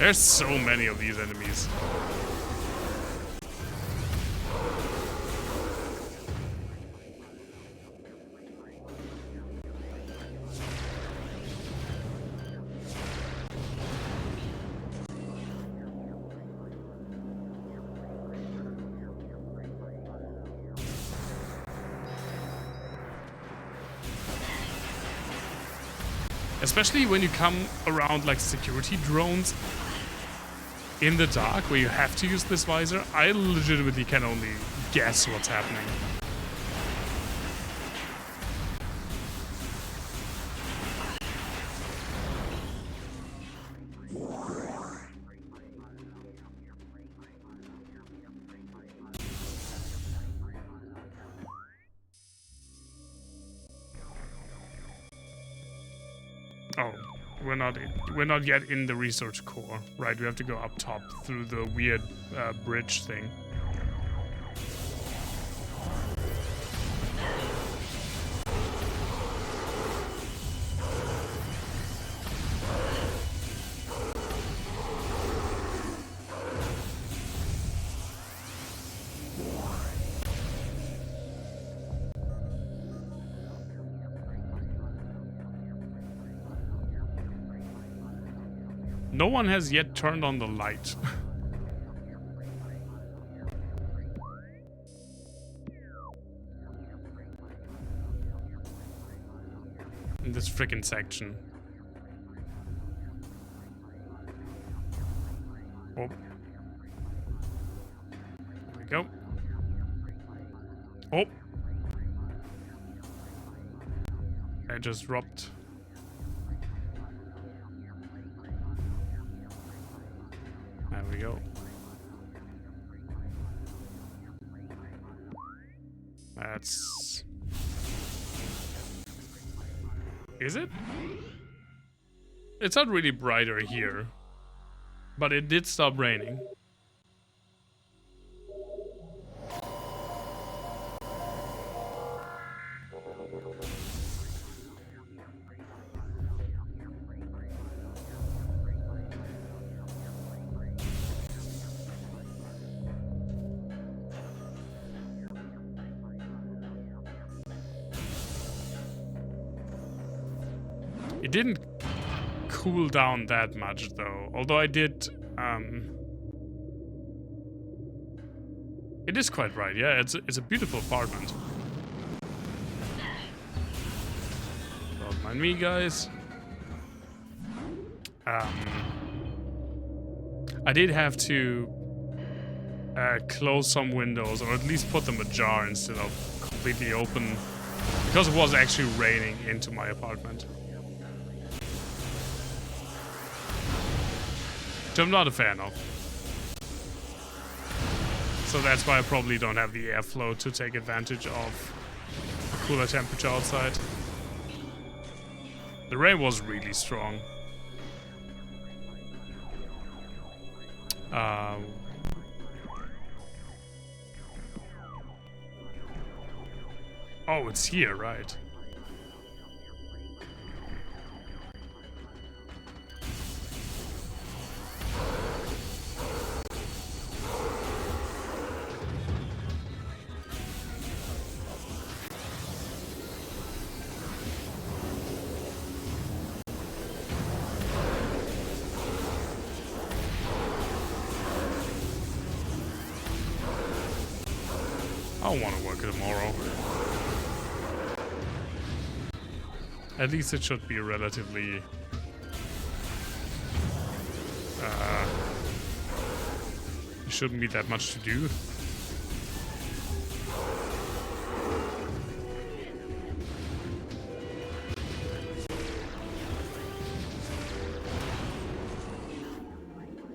There's so many of these enemies. Especially when you come around like security drones in the dark where you have to use this visor, I legitimately can only guess what's happening. Oh, we're not yet in the research core, right? We have to go up top through the weird bridge thing. No one has yet turned on the light. In this frickin' section. Oh. There we go. Oh. I just dropped. There we go. That's... Is it? It's not really brighter here. But it did stop raining. It didn't cool down that much though, although I did, it is quite bright, yeah, it's a beautiful apartment. Don't mind me, guys. I did have to close some windows, or at least put them ajar instead of completely open, because it was actually raining into my apartment. Which I'm not a fan of. So that's why I probably don't have the airflow to take advantage of a cooler temperature outside. The rain was really strong. Oh, it's here, right? I don't want to work tomorrow. At least it should be relatively... there shouldn't be that much to do.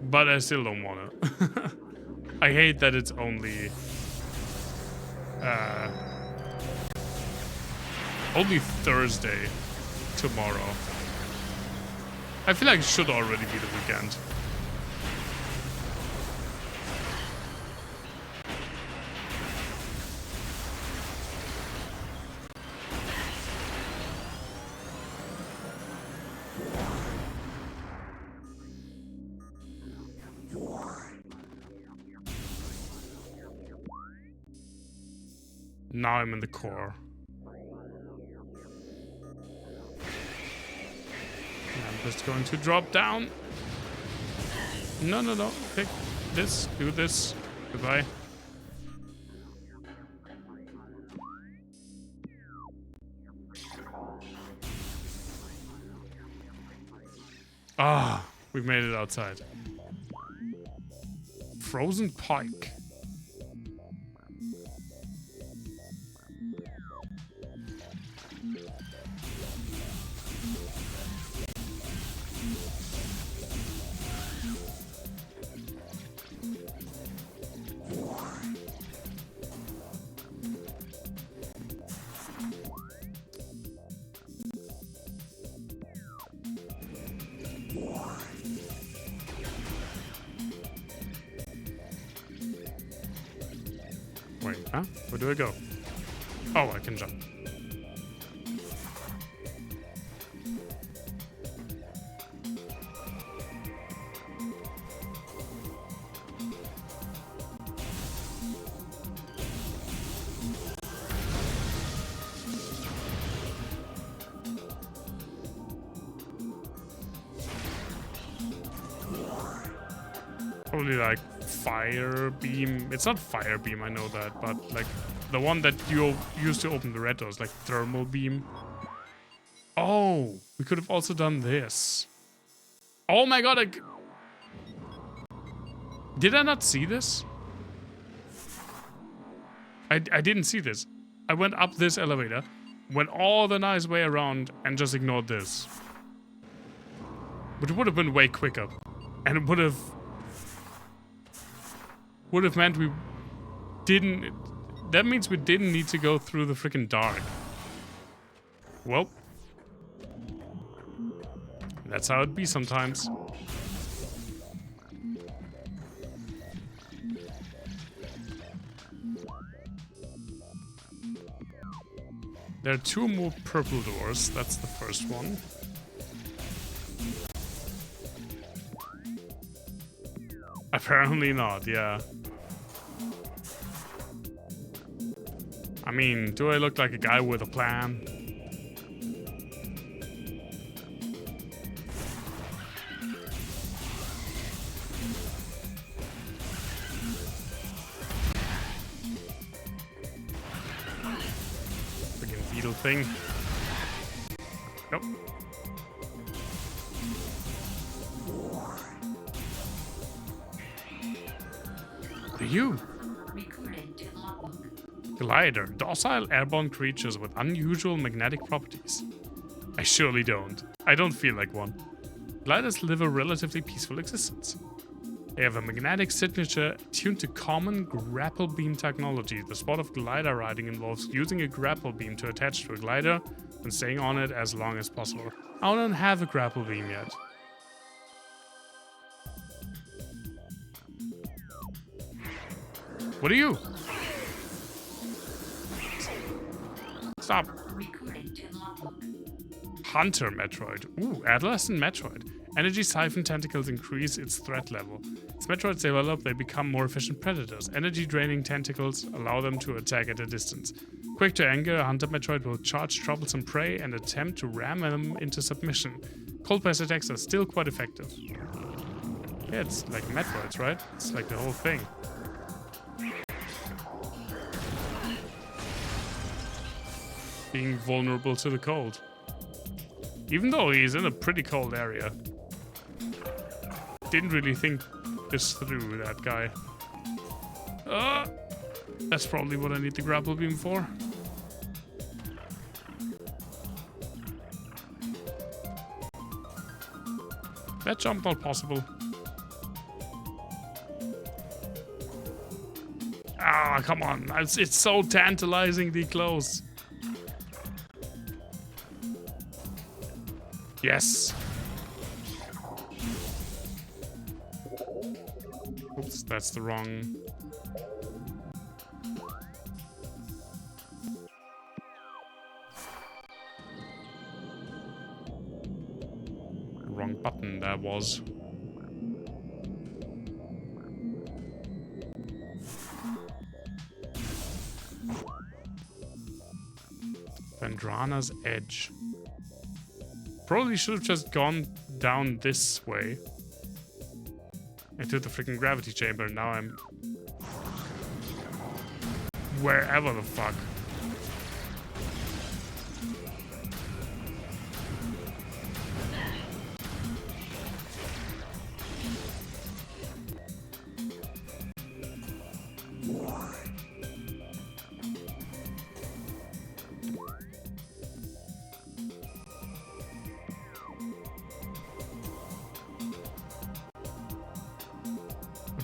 But I still don't want to. I hate that it's only... only Thursday tomorrow. I feel like it should already be the weekend. Now I'm in the core. I'm just going to drop down. No, no, no. Pick this. Do this. Goodbye. Ah, we made it outside. Frozen pike. Wait, huh? Where do I go? Oh, I can jump. Probably like fire beam. It's not fire beam, I know that, but like the one that you use to open the red doors, like thermal beam. Oh, we could have also done this. Oh my god, did I not see this? I didn't see this. I went up this elevator, went all the nice way around, and just ignored this. But it would have been way quicker. And it would have meant we didn't... That means we didn't need to go through the freaking dark. Well. That's how it be sometimes. There are 2 more purple doors. That's the first one. Apparently not, yeah. I mean, do I look like a guy with a plan? Freaking beetle thing. Nope. What are you? Recording to logbook. Glider. Docile airborne creatures with unusual magnetic properties. I surely don't. I don't feel like one. Gliders live a relatively peaceful existence. They have a magnetic signature tuned to common grapple beam technology. The sport of glider riding involves using a grapple beam to attach to a glider and staying on it as long as possible. I don't have a grapple beam yet. What are you? Stop. Recording to logbook. Hunter Metroid. Ooh, Adolescent Metroid. Energy siphon tentacles increase its threat level. As Metroids develop, they become more efficient predators. Energy draining tentacles allow them to attack at a distance. Quick to anger, a Hunter Metroid will charge troublesome prey and attempt to ram them into submission. Cold press attacks are still quite effective. Yeah, it's like Metroids, right? It's like the whole thing. Being vulnerable to the cold. Even though he's in a pretty cold area. Didn't really think this through, that guy. That's probably what I need the grapple beam for. That jump not possible. Ah, come on. It's so tantalizingly close. Yes. Oops, that's the wrong... wrong button that was. Vendrana's Edge. Probably should have just gone down this way. Into the freaking gravity chamber. Now I'm... wherever the fuck.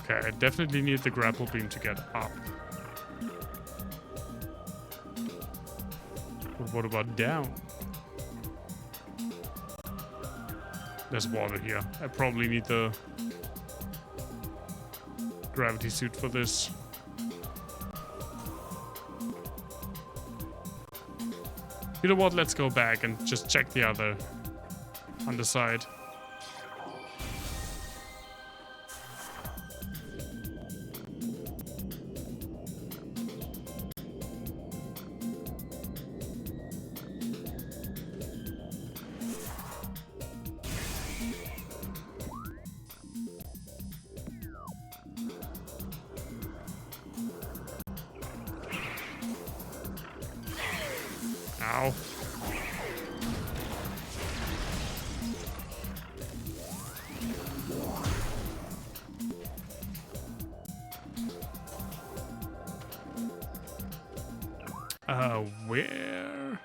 Okay, I definitely need the grapple beam to get up. But what about down? There's water here. I probably need the gravity suit for this. You know what? Let's go back and just check the other underside. Ow. Where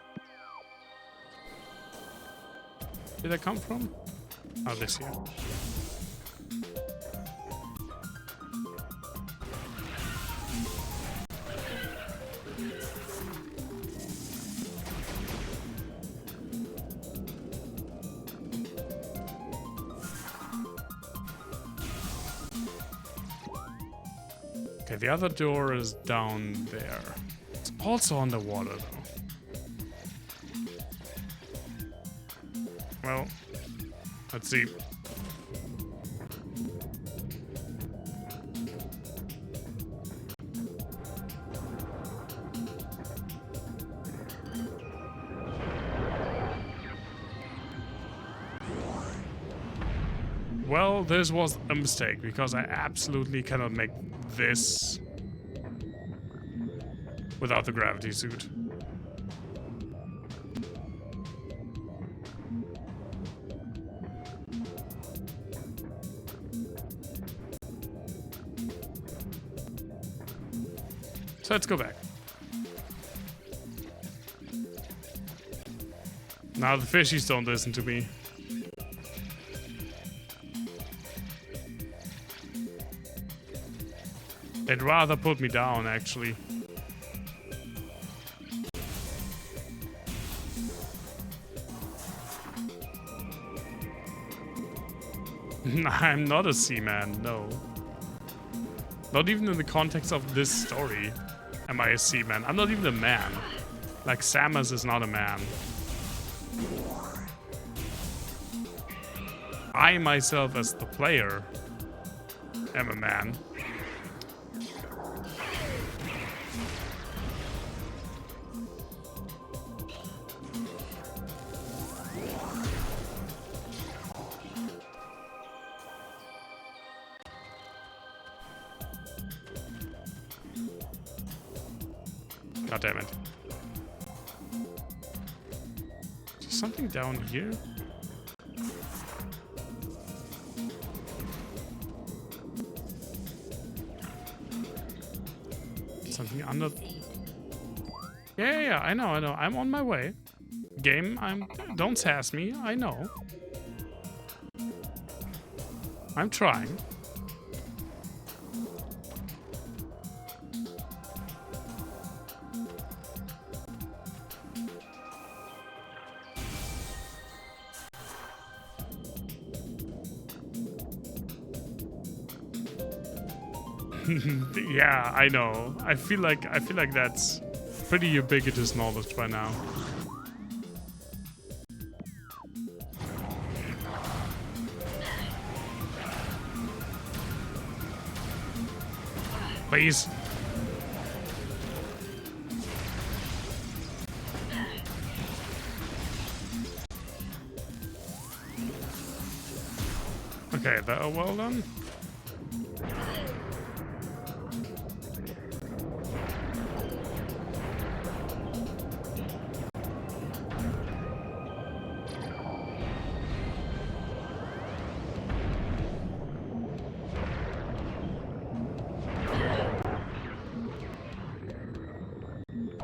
did that come from? Oh, this here. Okay, the other door is down there. It's also underwater, though. Well, let's see. Well, this was a mistake, because I absolutely cannot make this without the gravity suit. So let's go back. Now the fishies don't listen to me. They'd rather put me down, actually. I'm not a seaman, no. Not even in the context of this story am I a seaman. I'm not even a man. Like, Samus is not a man. I myself, as the player, am a man. God damn it. Is there something down here? Something under... Yeah, I know. I'm on my way. Game, don't sass me. I know. I'm trying. Yeah, I know. I feel like that's pretty ubiquitous knowledge by now. Please. Okay, that well done.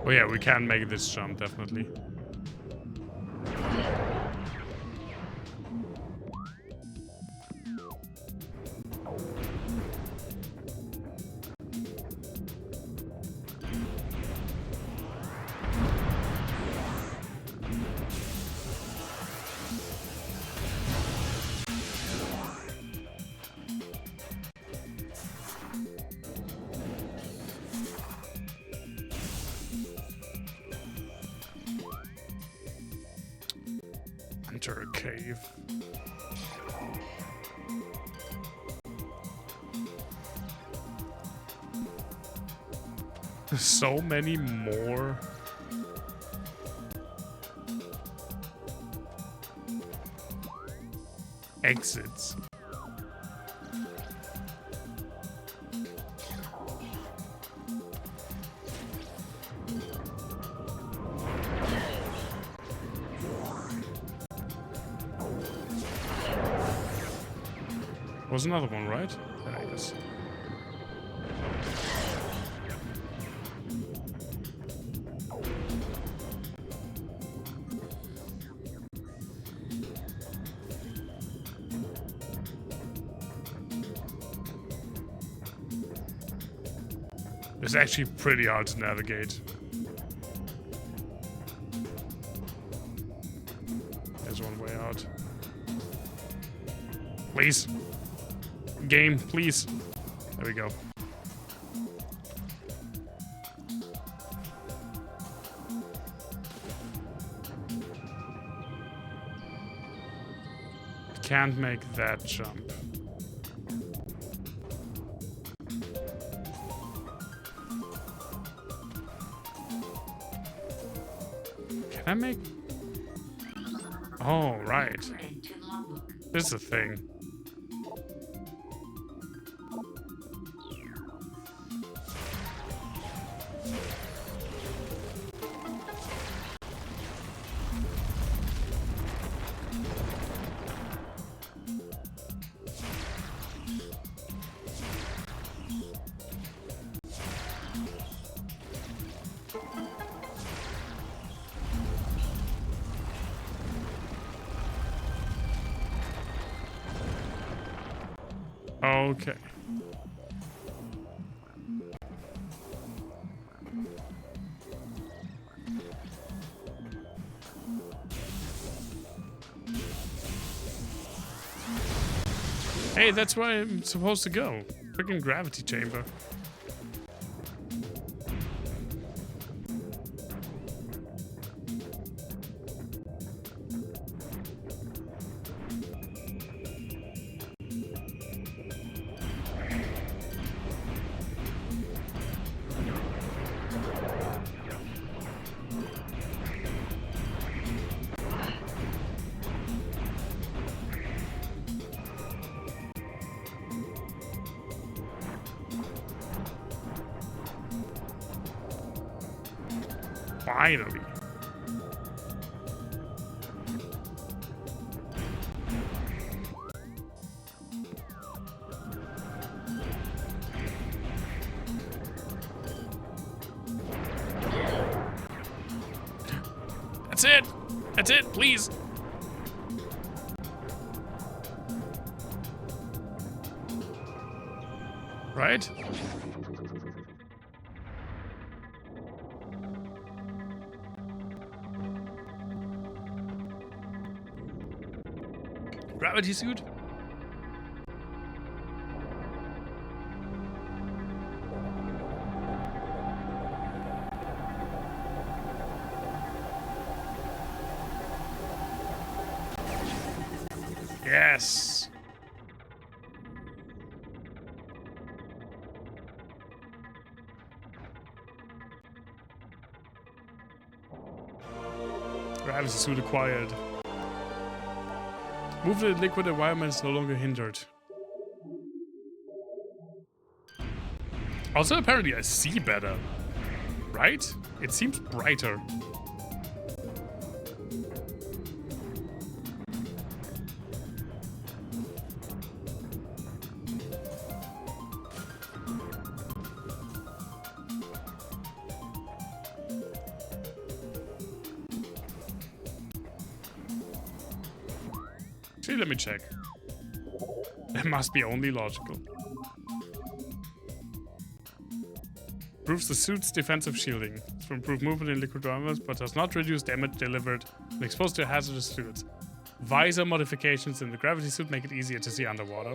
Oh yeah, we can make this jump, definitely. Enter a cave. So many more. Exits. Was another one, right? Yeah, I guess. It's actually pretty hard to navigate. There's one way out. Please. Game, please. There we go. Can't make that jump. Can I make... Oh, right. According to logbook. This is a thing. Okay. Hey, that's where I'm supposed to go. Freaking gravity chamber. Finally. That's it. That's it, please. Right? Gravity suit? Yes. Gravity suit acquired. Move the liquid environment is no longer hindered. Also, apparently I see better. Right? It seems brighter. Actually, let me check. That must be only logical. Improves the suit's defensive shielding. To improve movement in liquid armors, but does not reduce damage delivered when exposed to hazardous fluids. Visor modifications in the gravity suit make it easier to see underwater.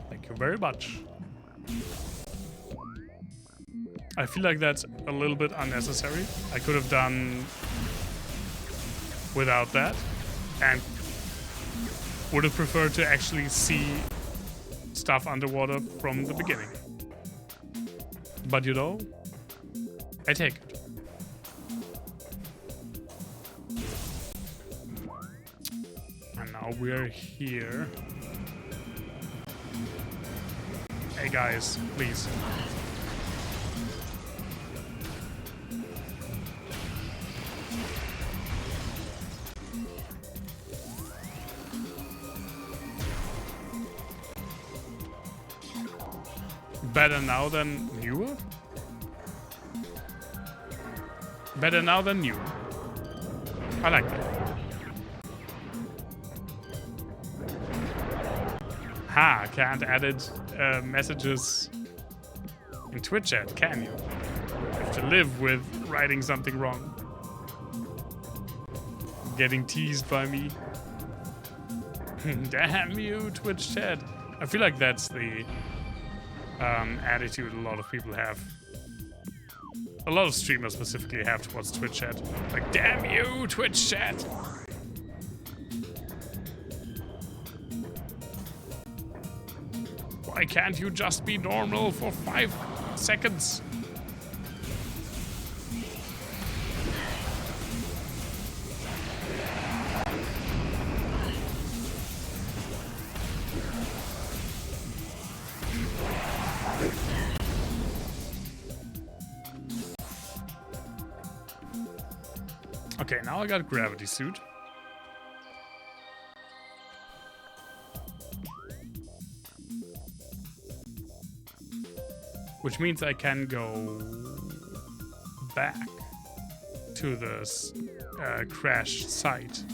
Thank you very much. I feel like that's a little bit unnecessary. I could have done without that, and would have preferred to actually see stuff underwater from the beginning. But you know, I take it. And now we're here. Hey guys, please. Better now than newer? Better now than newer. I like that. Ha! Can't edit messages in Twitch chat, can you? You have to live with writing something wrong. Getting teased by me. Damn you, Twitch chat. I feel like that's the attitude a lot of people have. A lot of streamers specifically have towards Twitch chat. Like, damn you, Twitch chat! Why can't you just be normal for 5 seconds? Okay, now I got a gravity suit. Which means I can go back to the crash site.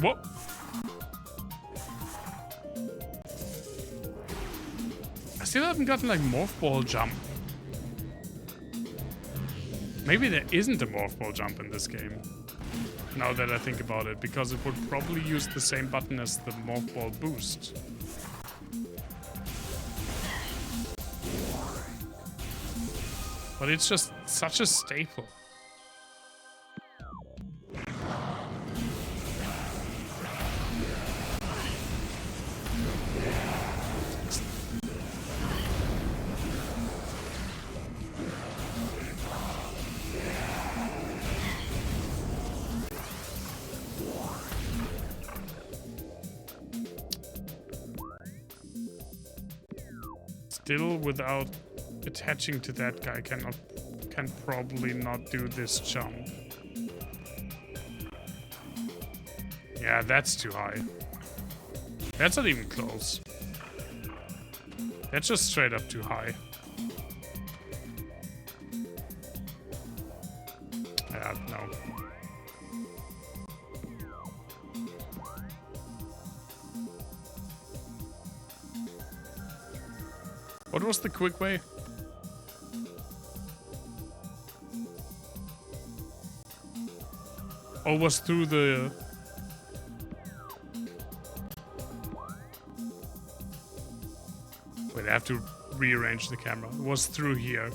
Whoa! I still haven't gotten like morph ball jump. Maybe there isn't a morph ball jump in this game. Now that I think about it, because it would probably use the same button as the morph ball boost. But it's just such a staple. Still, without attaching to that guy, can probably not do this jump. Yeah, that's too high. That's not even close. That's just straight up too high. Yeah, no. What was the quick way? Oh, was through the... Wait, I have to rearrange the camera. It was through here.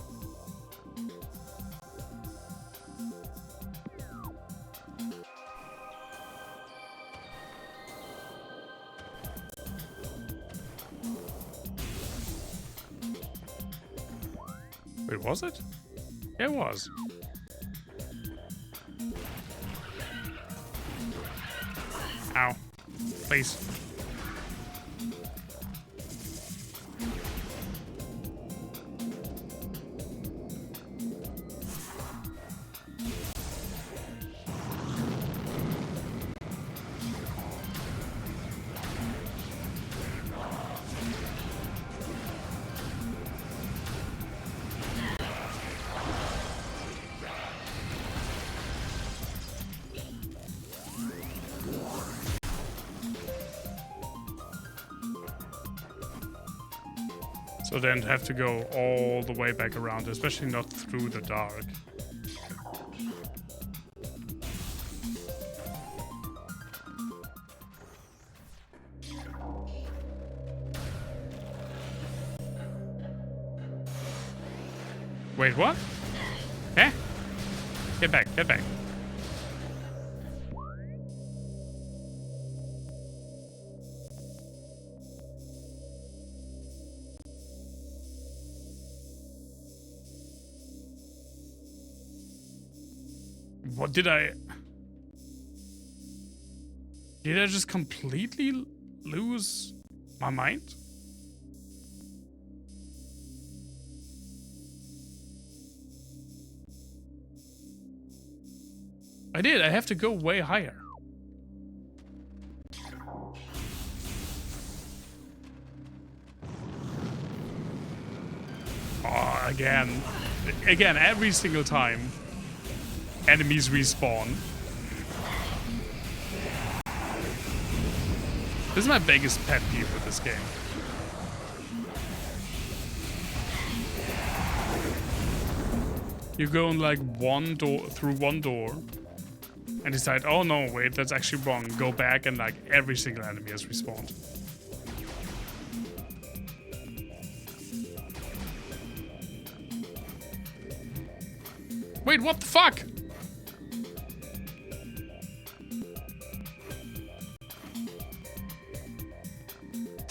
Wait, was it? Yeah, it was. Ow. Please. So then have to go all the way back around, especially not through the dark. Wait, what? Eh? Get back, get back. What did I just completely lose my mind? I did. I have to go way higher. Oh, again, every single time. Enemies respawn. This is my biggest pet peeve with this game. You go in like through one door and decide, oh no, wait, that's actually wrong. Go back and like every single enemy has respawned. Wait, what the fuck?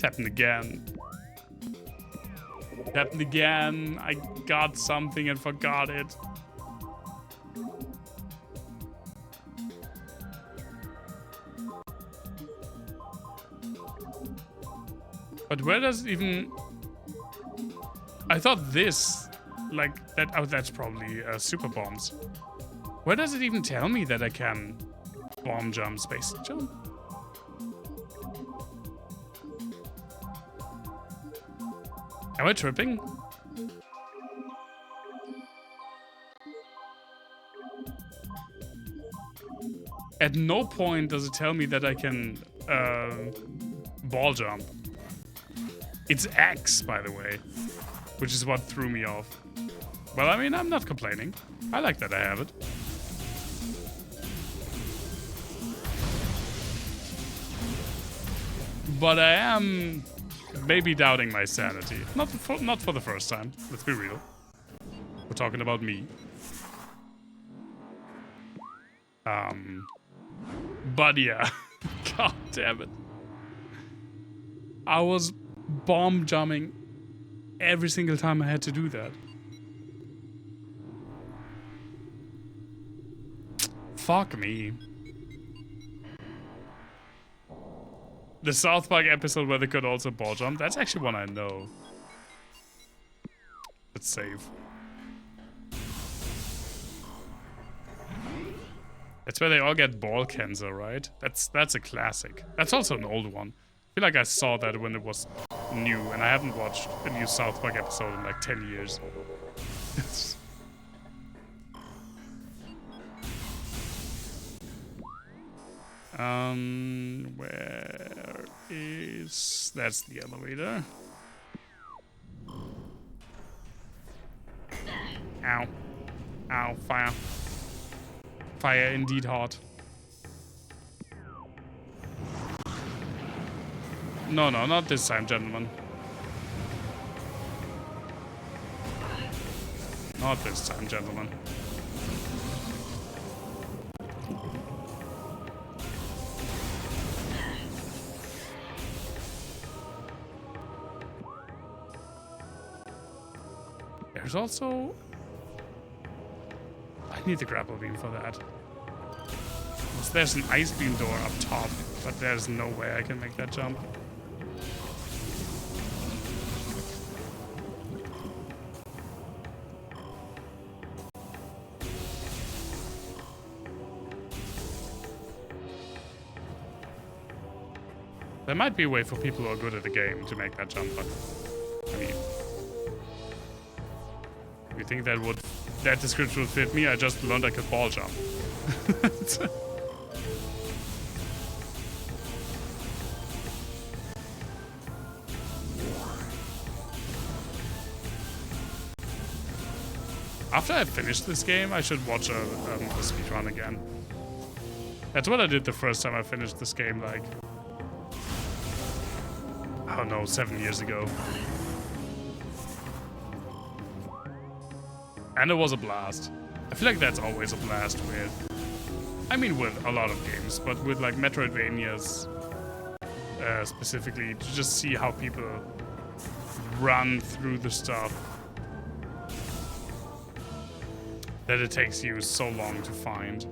Happened again. Happened again. I got something and forgot it. But where does it even... I thought this, like that. Oh, that's probably super bombs. Where does it even tell me that I can bomb jump, space jump? Am I tripping? At no point does it tell me that I can ball jump. It's X, by the way, which is what threw me off. Well, I mean, I'm not complaining. I like that I have it. But I am maybe doubting my sanity. Not for the first time. Let's be real. We're talking about me. But yeah. God damn it. I was bomb jumping every single time I had to do that. Fuck me. The South Park episode where they could also ball jump. That's actually one I know. Let's save. That's where they all get ball cancer, right? That's a classic. That's also an old one. I feel like I saw that when it was new, and I haven't watched a new South Park episode in like 10 years. Where is... That's the elevator. Ow. Ow, fire. Fire indeed hot. No, not this time, gentlemen. Not this time, gentlemen. There's also... I need the grapple beam for that. There's an ice beam door up top. But there's no way I can make that jump. There might be a way for people who are good at the game to make that jump, but I mean, you think that description would fit me? I just learned I could ball jump. After I finish this game, I should watch a speedrun again. That's what I did the first time I finished this game, like, I don't know, 7 years ago. And it was a blast. I feel like that's always a blast with, I mean with a lot of games, but with like Metroidvanias specifically, to just see how people run through the stuff that it takes you so long to find.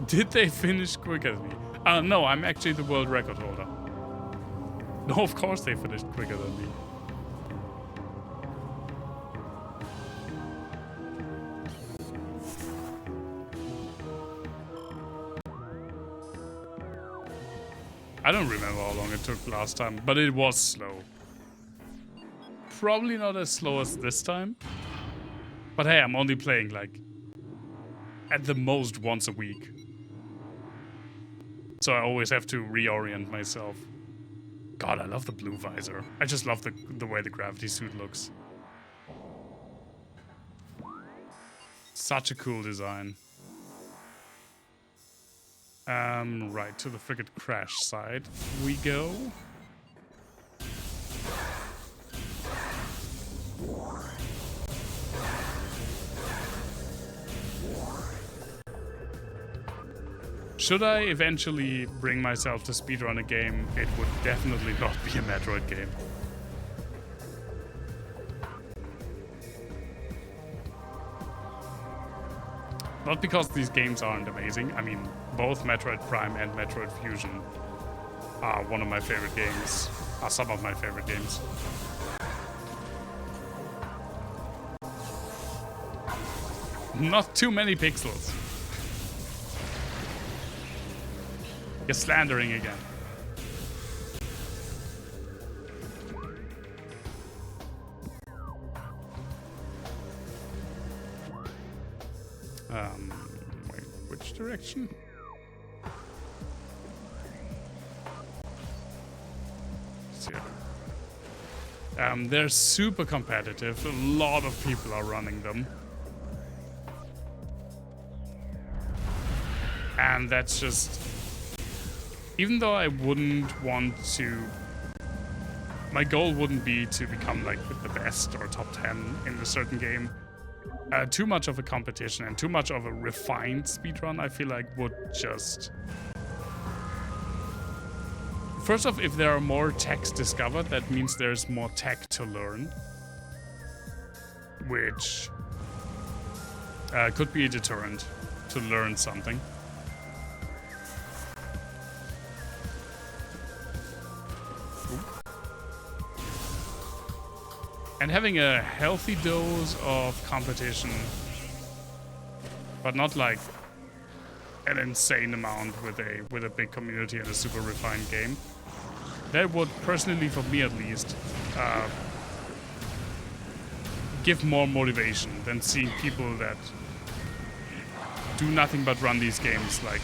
Did they finish quicker than me? No, I'm actually the world record holder. No, of course they finished quicker than me. I don't remember how long it took last time, but it was slow. Probably not as slow as this time. But hey, I'm only playing like at the most once a week. So I always have to reorient myself. God, I love the blue visor. I just love the way the gravity suit looks. Such a cool design. Right, to the frigate crash side we go. Should I eventually bring myself to speedrun a game, it would definitely not be a Metroid game. Not because these games aren't amazing. I mean, both Metroid Prime and Metroid Fusion are one of my favorite games. Are some of my favorite games. Not too many pixels. You're slandering again. Wait, which direction? Yeah. They're super competitive. A lot of people are running them. And that's just... Even though I wouldn't want to... My goal wouldn't be to become like the best or top 10 in a certain game. Too much of a competition and too much of a refined speedrun, I feel like would just... First off, if there are more techs discovered, that means there's more tech to learn. Which could be a deterrent to learn something. And having a healthy dose of competition, but not like an insane amount with a big community and a super refined game. That would, personally for me at least, give more motivation than seeing people that do nothing but run these games like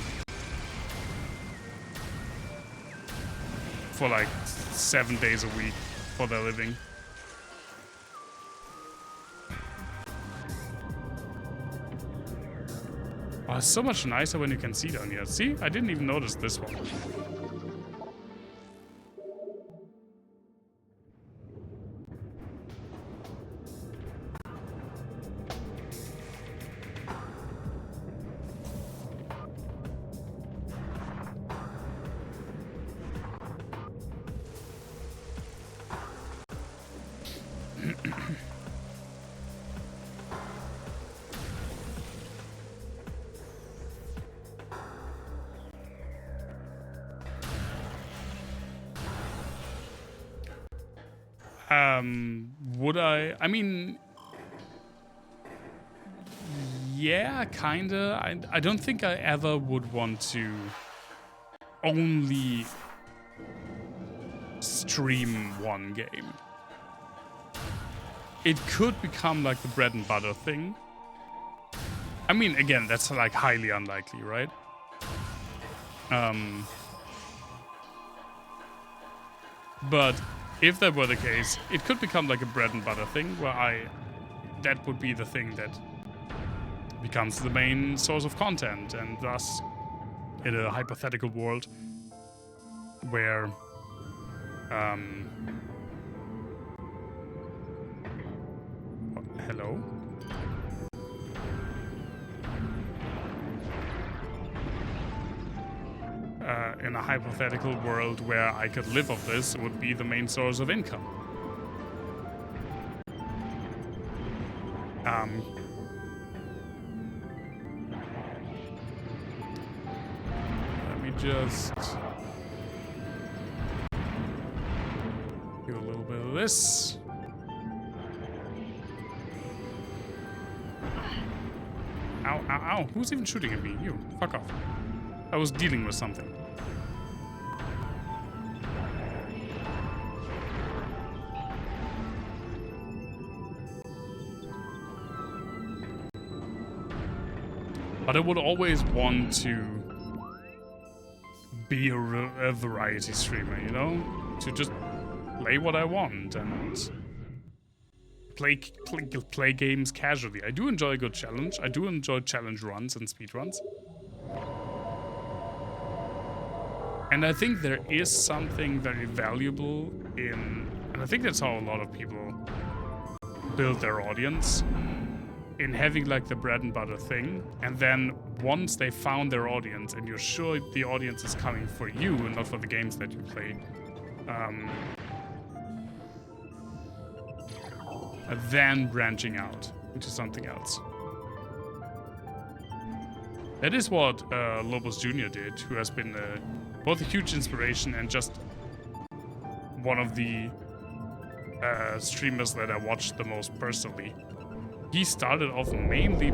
for like 7 days a week for their living. Oh, it's so much nicer when you can see down here. See? I didn't even notice this one. Would I? I mean, yeah, kinda. I don't think I ever would want to only stream one game. It could become like the bread and butter thing. I mean, again, that's like highly unlikely, right? But if that were the case, it could become like a bread and butter thing where that would be the thing that becomes the main source of content, and thus in a hypothetical world where hello? In a hypothetical world where I could live off this, it would be the main source of income. Let me just do a little bit of this. Ow, ow, ow. Who's even shooting at me? You. Fuck off. I was dealing with something. But I would always want to be a variety streamer, you know? To just play what I want and play games casually. I do enjoy a good challenge. I do enjoy challenge runs and speed runs. And I think there is something very valuable in, and I think that's how a lot of people build their audience, in having like the bread and butter thing, and then once they found their audience and you're sure the audience is coming for you and not for the games that you play, then branching out into something else. That is what Lobos Jr. did, who has been both a huge inspiration and just one of the streamers that I watched the most personally. He started off mainly...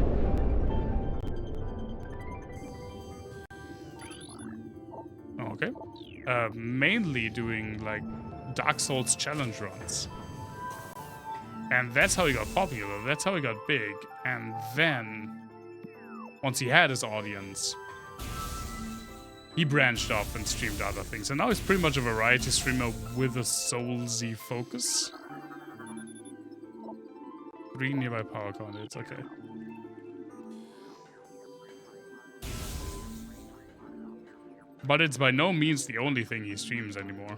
Oh, okay. Mainly doing, like, Dark Souls challenge runs. And that's how he got popular, that's how he got big. And then, once he had his audience, he branched off and streamed other things. And now he's pretty much a variety streamer with a Soulsy focus. 3 nearby power conduits, okay. But it's by no means the only thing he streams anymore.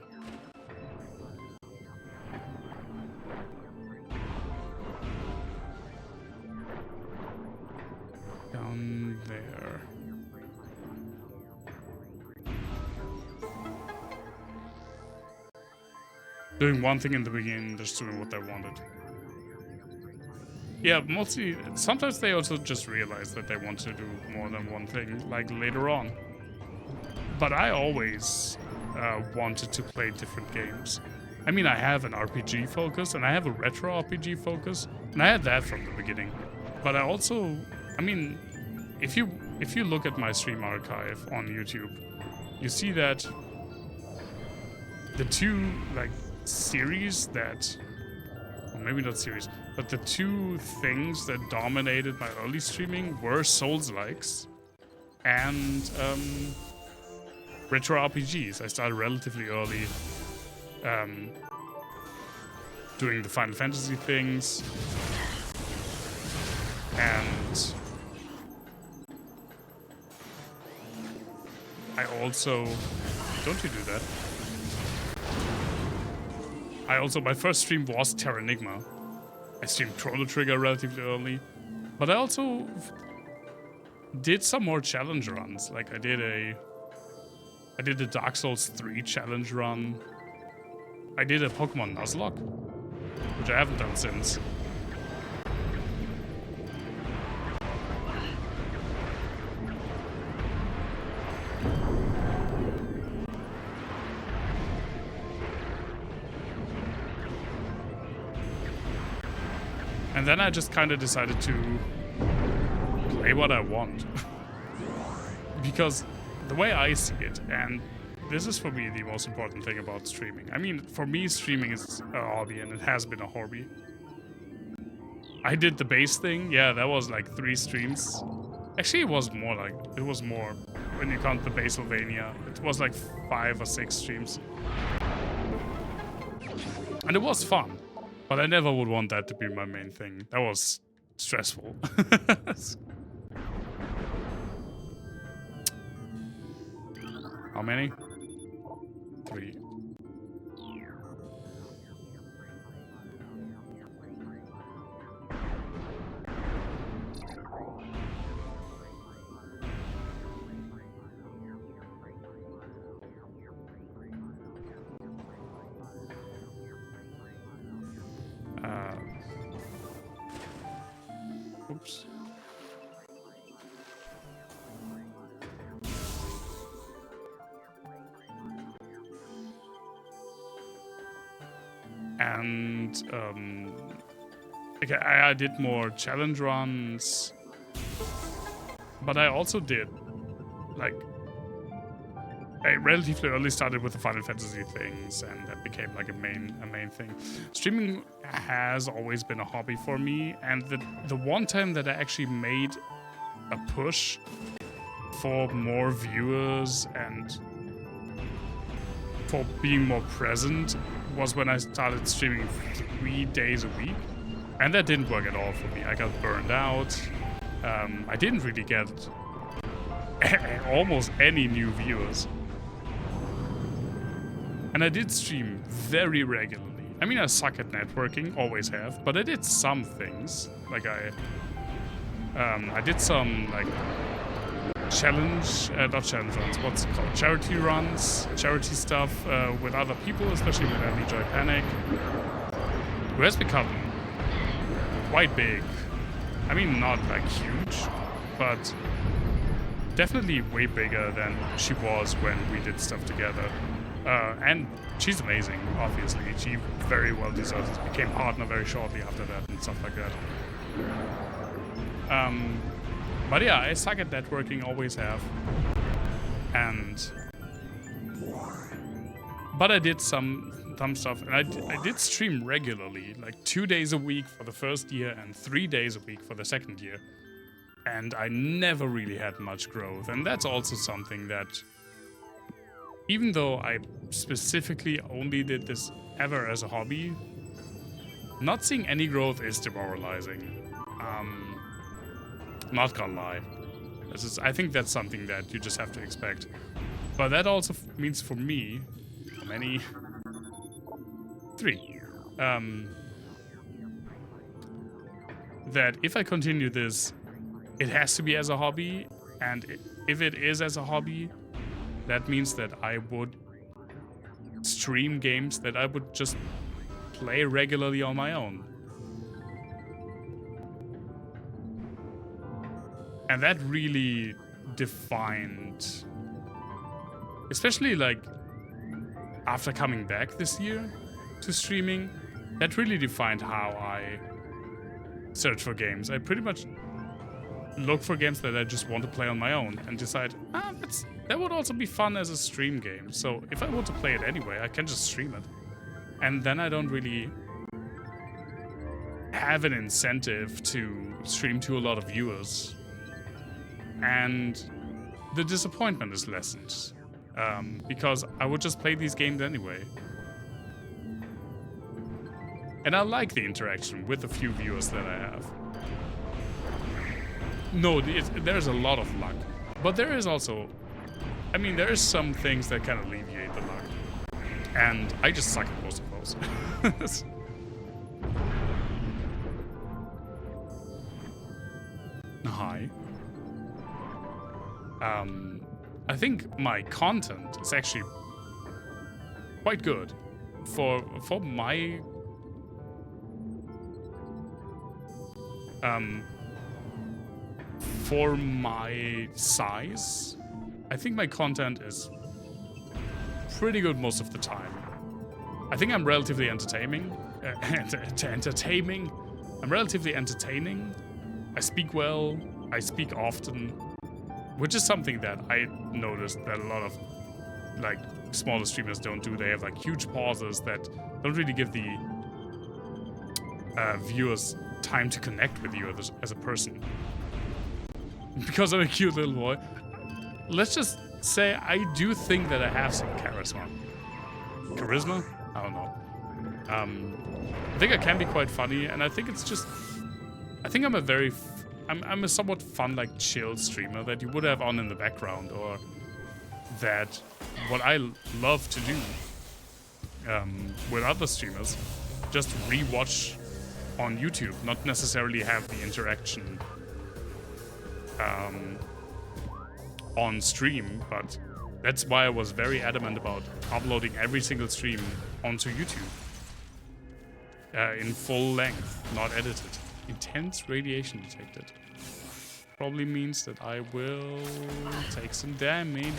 Down there. Doing one thing in the beginning, just doing what they wanted. Yeah, mostly, sometimes they also just realize that they want to do more than one thing, like later on. But I always wanted to play different games. I mean, I have an RPG focus, and I have a retro RPG focus, and I had that from the beginning. But I also, I mean, if you look at my stream archive on YouTube, you see that the two, like, series that... Maybe not series, but the two things that dominated my early streaming were Souls-likes and retro RPGs. I started relatively early doing the Final Fantasy things, and I also... Don't you do that? My first stream was Terranigma. I streamed Chrono Trigger relatively early. But I also did some more challenge runs. Like I did a Dark Souls 3 challenge run. I did a Pokemon Nuzlocke, which I haven't done since. And then I just kind of decided to play what I want. Because the way I see it, and this is for me the most important thing about streaming. I mean, for me, streaming is a hobby, and it has been a hobby. I did the base thing. Yeah, that was like 3 streams. Actually, it was more when you count the Baselvania. It was like 5 or 6 streams. And it was fun. But I never would want that to be my main thing. That was stressful. How many? 3. Oops. And okay, I did more challenge runs, but I also did like I relatively early started with the Final Fantasy things, and that became like a main thing. Streaming has always been a hobby for me, and the one time that I actually made a push for more viewers and for being more present was when I started streaming 3 days a week, and that didn't work at all for me. I got burned out. I didn't really get almost any new viewers. And I did stream very regularly. I mean, I suck at networking, always have, but I did some things. Like I did some like not challenge runs, what's it called? Charity runs, charity stuff with other people, especially with Joy Panic, who has become quite big. I mean, not like huge, but definitely way bigger than she was when we did stuff together. And she's amazing, obviously. She very well deserves it. Became partner very shortly after that and stuff like that. But yeah, I suck at networking, always have. But I did some stuff, and I did stream regularly, like 2 days a week for the first year and 3 days a week for the second year. And I never really had much growth, and that's also something that, even though I specifically only did this ever as a hobby, not seeing any growth is demoralizing. Not gonna lie. I think that's something that you just have to expect. But that also means for me, how many? 3. That if I continue this, it has to be as a hobby, and if it is as a hobby, that means that I would stream games that I would just play regularly on my own. And that really defined, especially like after coming back this year to streaming, that really defined how I search for games. I pretty much look for games that I just want to play on my own and decide, that would also be fun as a stream game. So if I want to play it anyway, I can just stream it. And then I don't really have an incentive to stream to a lot of viewers. And the disappointment is lessened. Because I would just play these games anyway. And I like the interaction with the few viewers that I have. No, there's a lot of luck. But there is also, I mean, there is some things that can alleviate the luck. And I just suck at most of those. Hi. I think my content is actually quite good for my size. I think my content is pretty good most of the time. I think I'm relatively entertaining, I'm relatively entertaining. I speak well. I speak often, which is something that I noticed that a lot of like smaller streamers don't do. They have like huge pauses that don't really give the viewers time to connect with you as a person. Because I'm a cute little boy, let's just say I do think that I have some charisma. Charisma? I don't know. I think I can be quite funny, and I think it's just... I think I'm a very... I'm a somewhat fun, like, chill streamer that you would have on in the background, or that what I love to do with other streamers, just rewatch on YouTube, not necessarily have the interaction on stream, but that's why I was very adamant about uploading every single stream onto YouTube in full length, not edited. Intense radiation detected. Probably means that I will take some damage.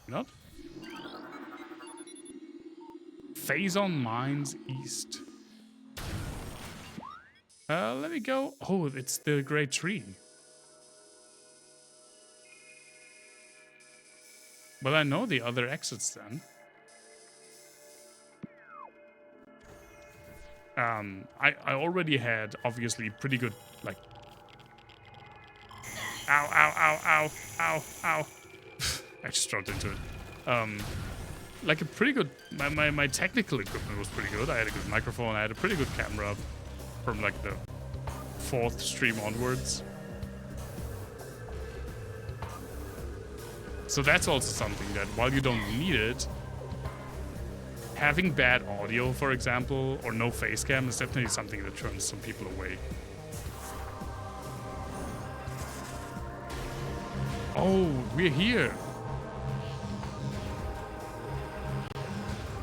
Not? Phase on Mines East. Let me go. Oh, it's the Great Tree. Well, I know the other exits then. I already had obviously pretty good, like, ow, ow, ow, ow, ow, ow. I just dropped into it. Like a pretty good, my technical equipment was pretty good. I had a good microphone, I had a pretty good camera from like the 4th stream onwards. So that's also something that while you don't need it, having bad audio, for example, or no face cam is definitely something that turns some people away. Oh, we're here.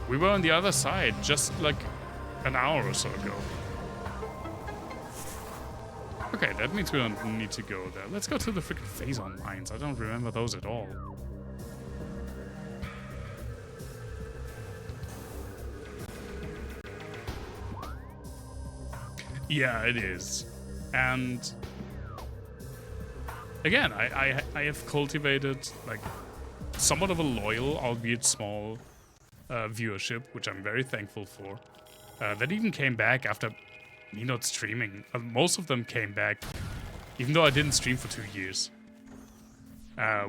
We were on the other side just like an hour or so ago. Okay, that means we don't need to go there. Let's go to the freaking phase-on mines. I don't remember those at all. Yeah, it is. And again, I have cultivated like somewhat of a loyal, albeit small, viewership, which I'm very thankful for. That even came back after me not streaming. Most of them came back, even though I didn't stream for 2 years.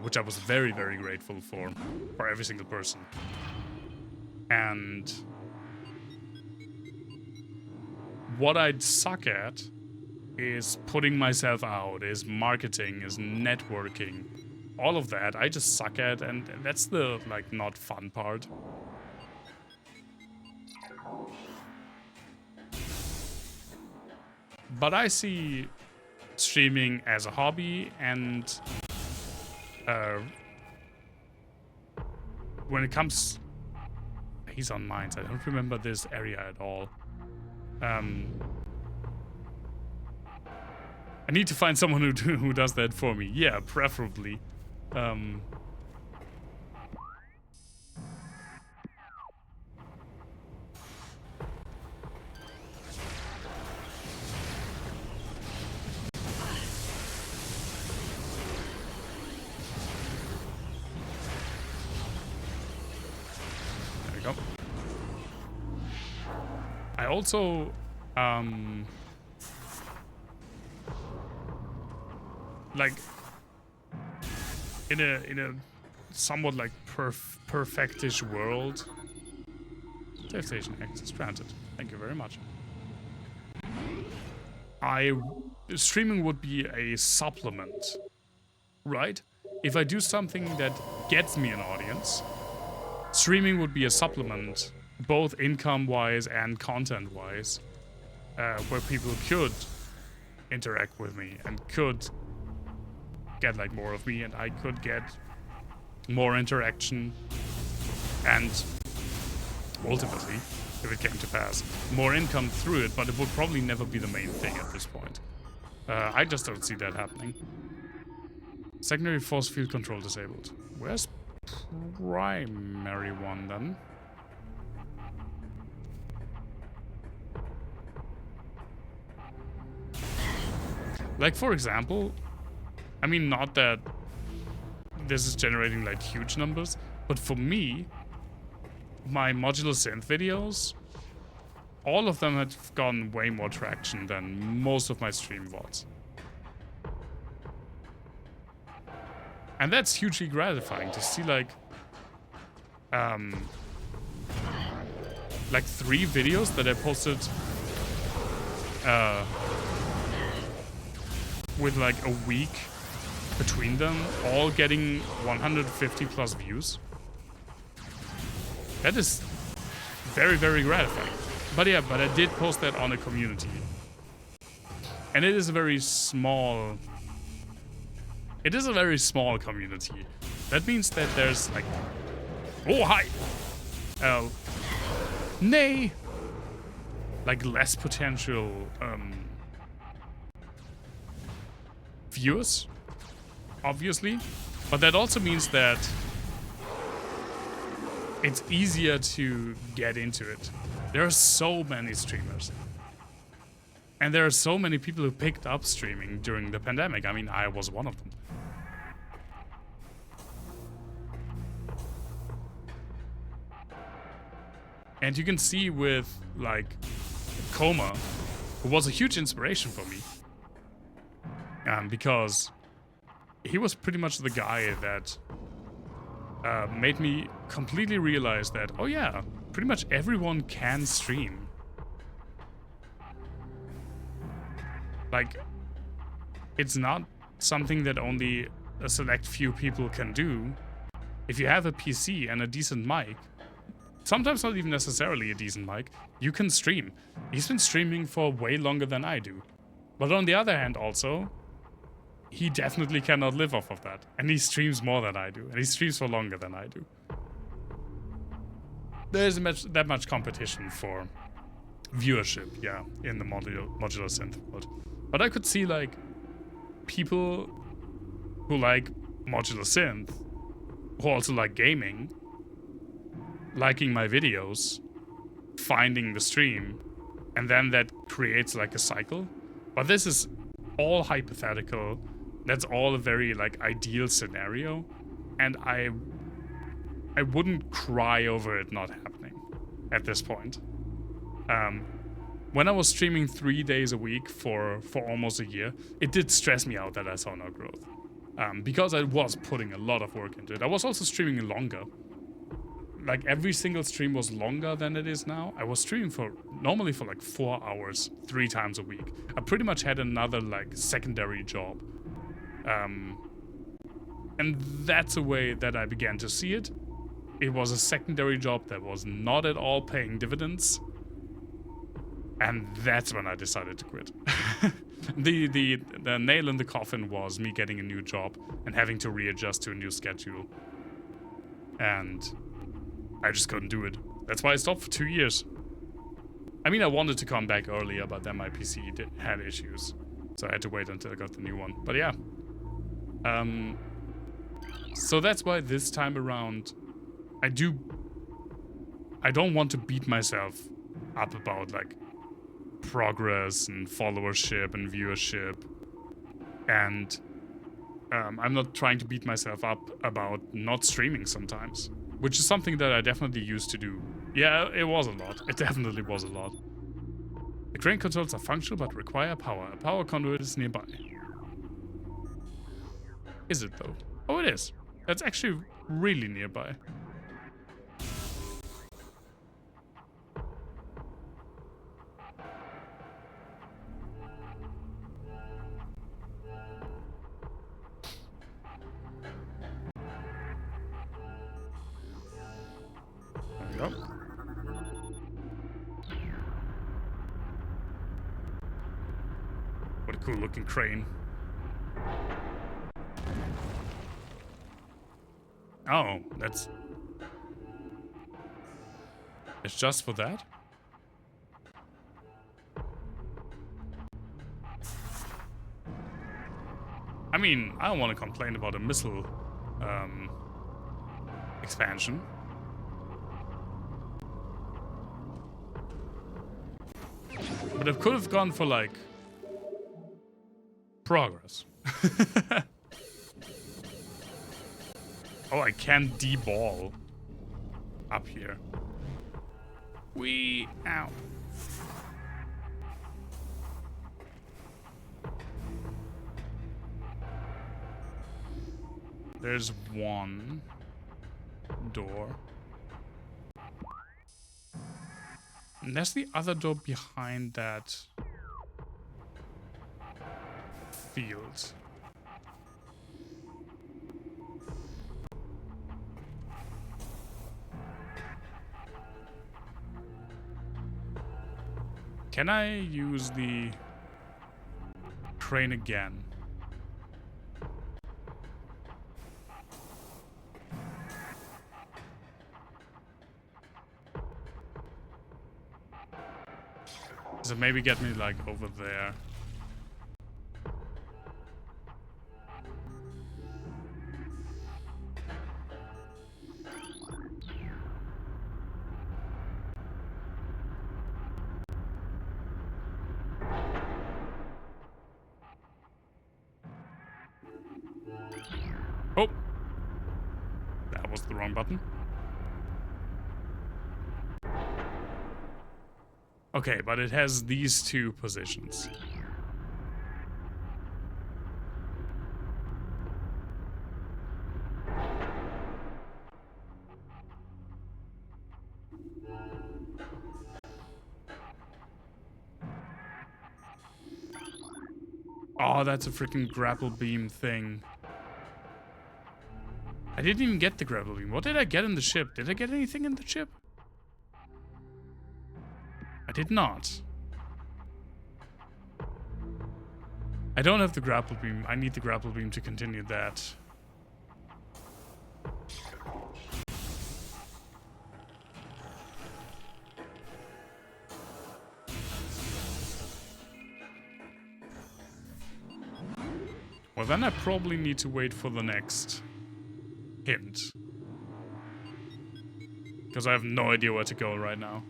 Which I was very, very grateful for every single person. And what I'd suck at is putting myself out, is marketing, is networking. All of that I just suck at, and that's the like not fun part. But I see streaming as a hobby, and when it comes... He's on mines. I don't remember this area at all. I need to find someone who does that for me. Yeah, preferably. There we go. I also like in a somewhat like perfectish world. Save station access granted. Thank you very much. Streaming would be a supplement, right? If I do something that gets me an audience, streaming would be a supplement, both income-wise and content-wise, where people could interact with me and could get like more of me, and I could get more interaction, and ultimately, if it came to pass, more income through it, but it would probably never be the main thing at this point. I just don't see that happening. Secondary force field control disabled. Where's primary one then? Like, for example, I mean, not that this is generating like huge numbers, but for me, my modular synth videos, all of them have gotten way more traction than most of my stream VODs. And that's hugely gratifying to see like 3 videos that I posted with like a week between them, all getting 150 plus views. That is very, very gratifying. But yeah, but I did post that on a community. And it is a very small... It is a very small community. That means that there's like... Oh, hi! Nay! Like less potential viewers, obviously. But that also means that it's easier to get into it. There are so many streamers. And there are so many people who picked up streaming during the pandemic. I mean, I was one of them. And you can see with, like, Coma, who was a huge inspiration for me. Because he was pretty much the guy that made me completely realize that, oh yeah, pretty much everyone can stream. Like, it's not something that only a select few people can do. If you have a PC and a decent mic, sometimes not even necessarily a decent mic, you can stream. He's been streaming for way longer than I do. But on the other hand also, he definitely cannot live off of that. And he streams more than I do. And he streams for longer than I do. There isn't that much competition for viewership, yeah, in the modular synth world. But I could see, like, people who like modular synth, who also like gaming, liking my videos, finding the stream, and then that creates like a cycle. But this is all hypothetical. That's all a very like ideal scenario, and I wouldn't cry over it not happening at this point. When I was streaming 3 days a week for almost a year, it did stress me out that I saw no growth. Because I was putting a lot of work into it. I was also streaming longer. Like, every single stream was longer than it is now. I was streaming normally for like 4 hours, 3 times a week. I pretty much had another like secondary job. And that's a way that I began to see it. It was a secondary job that was not at all paying dividends. And that's when I decided to quit. The nail in the coffin was me getting a new job and having to readjust to a new schedule. And I just couldn't do it. That's why I stopped for 2 years. I mean, I wanted to come back earlier, but then my PC had issues. So I had to wait until I got the new one. But yeah. So that's why this time around, I don't want to beat myself up about like progress and followership and viewership. And I'm not trying to beat myself up about not streaming sometimes. Which is something that I definitely used to do. Yeah, it was a lot. It definitely was a lot. The crane controls are functional but require power. A power conduit is nearby. Is it though? Oh, it is. That's actually really nearby. There we go. What a cool looking crane. Oh, it's just for that? I mean, I don't want to complain about a missile expansion. But it could have gone for like Progress. Oh, I can't de-ball up here. Ow. There's one door. And there's the other door behind that field. Can I use the crane again? So maybe get me like over there. Oh, that was the wrong button. Okay, but it has these two positions. Oh, that's a freaking grapple beam thing. I didn't even get the grapple beam. What did I get in the ship? Did I get anything in the ship? I did not. I don't have the grapple beam. I need the grapple beam to continue that. Well, then I probably need to wait for the next hint. Because I have no idea where to go right now.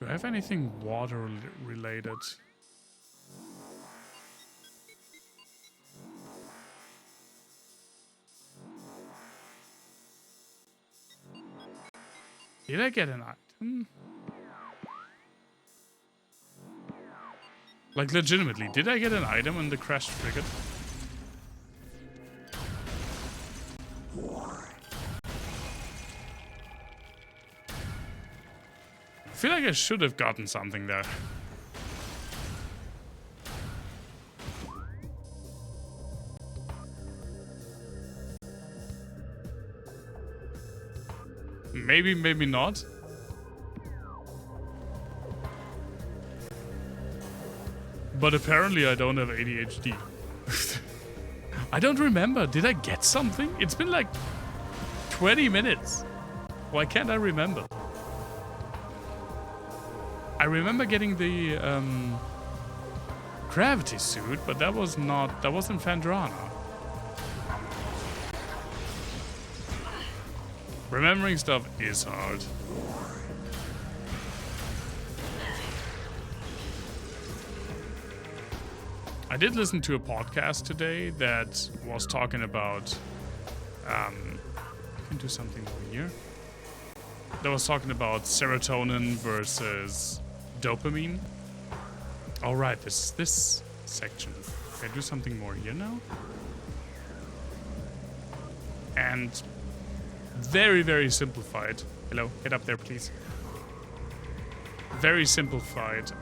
Do I have anything water related? Did I get an item? Like, legitimately, did I get an item in the crashed frigate? I feel like I should have gotten something there. Maybe, maybe not. But apparently I don't have ADHD. I don't remember. Did I get something? It's been like 20 minutes. Why can't I remember? I remember getting the gravity suit, but that was not... That wasn't Fandrana. Remembering stuff is hard. I did listen to a podcast today that was talking about... I can do something over here. That was talking about serotonin versus dopamine. All right, this section. Can I do something more here now? And very, very simplified. Hello, get up there, please. Very simplified.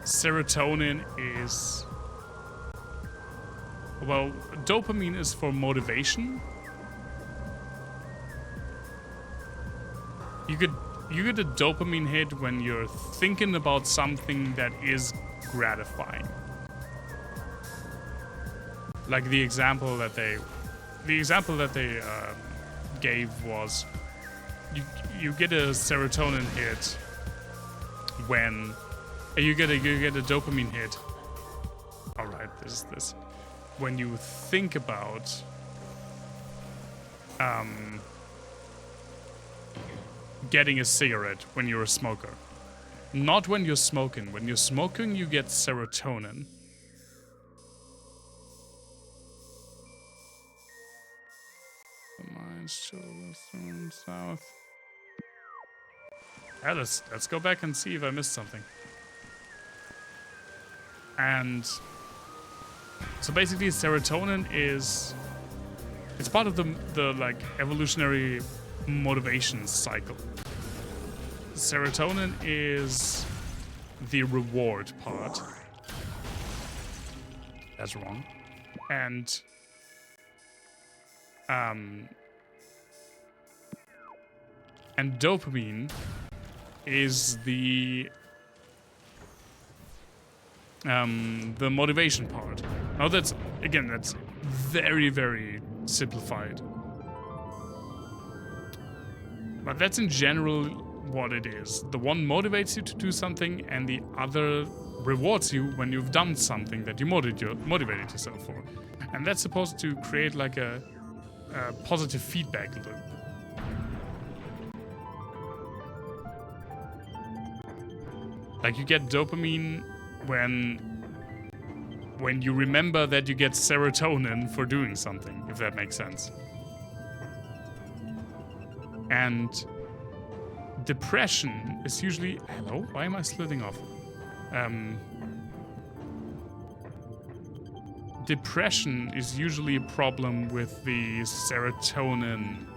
Serotonin is... Well, dopamine is for motivation. You get a dopamine hit when you're thinking about something that is gratifying. Like the example that they gave was you get a serotonin hit when you get a dopamine hit. All right, this when you think about getting a cigarette when you're a smoker. Not when you're smoking. When you're smoking, you get serotonin. The mine's children south. Yeah, let's go back and see if I missed something. And so basically, serotonin is it's part of the like evolutionary motivation cycle. Serotonin is the reward part. That's wrong. And dopamine is the motivation part. Now that's very, very simplified. But that's in general what it is. The one motivates you to do something, and the other rewards you when you've done something that you motivated yourself for. And that's supposed to create like a positive feedback loop. Like you get dopamine when you remember that you get serotonin for doing something, if that makes sense. And depression is usually... Hello? Why am I slitting off? Depression is usually a problem with the serotonin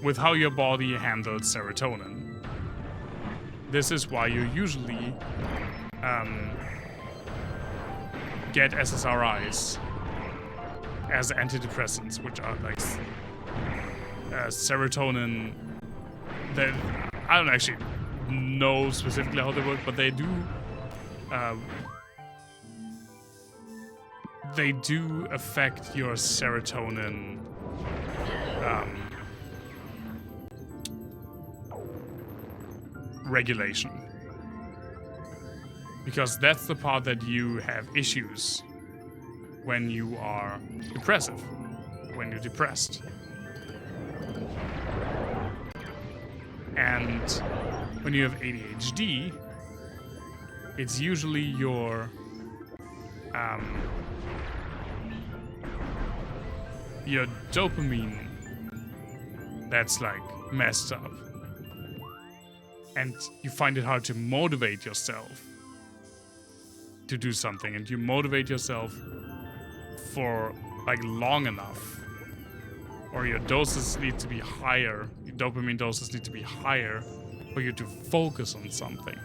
with how your body handles serotonin. This is why you usually get SSRIs as antidepressants, which are like serotonin. That I don't actually know specifically how they work, but they do affect your serotonin regulation, because that's the part that you have issues when you are depressive, when you're depressed. And when you have ADHD, it's usually your dopamine that's like messed up. And you find it hard to motivate yourself to do something, and you motivate yourself for like long enough, or your doses need to be higher, your dopamine doses need to be higher for you to focus on something.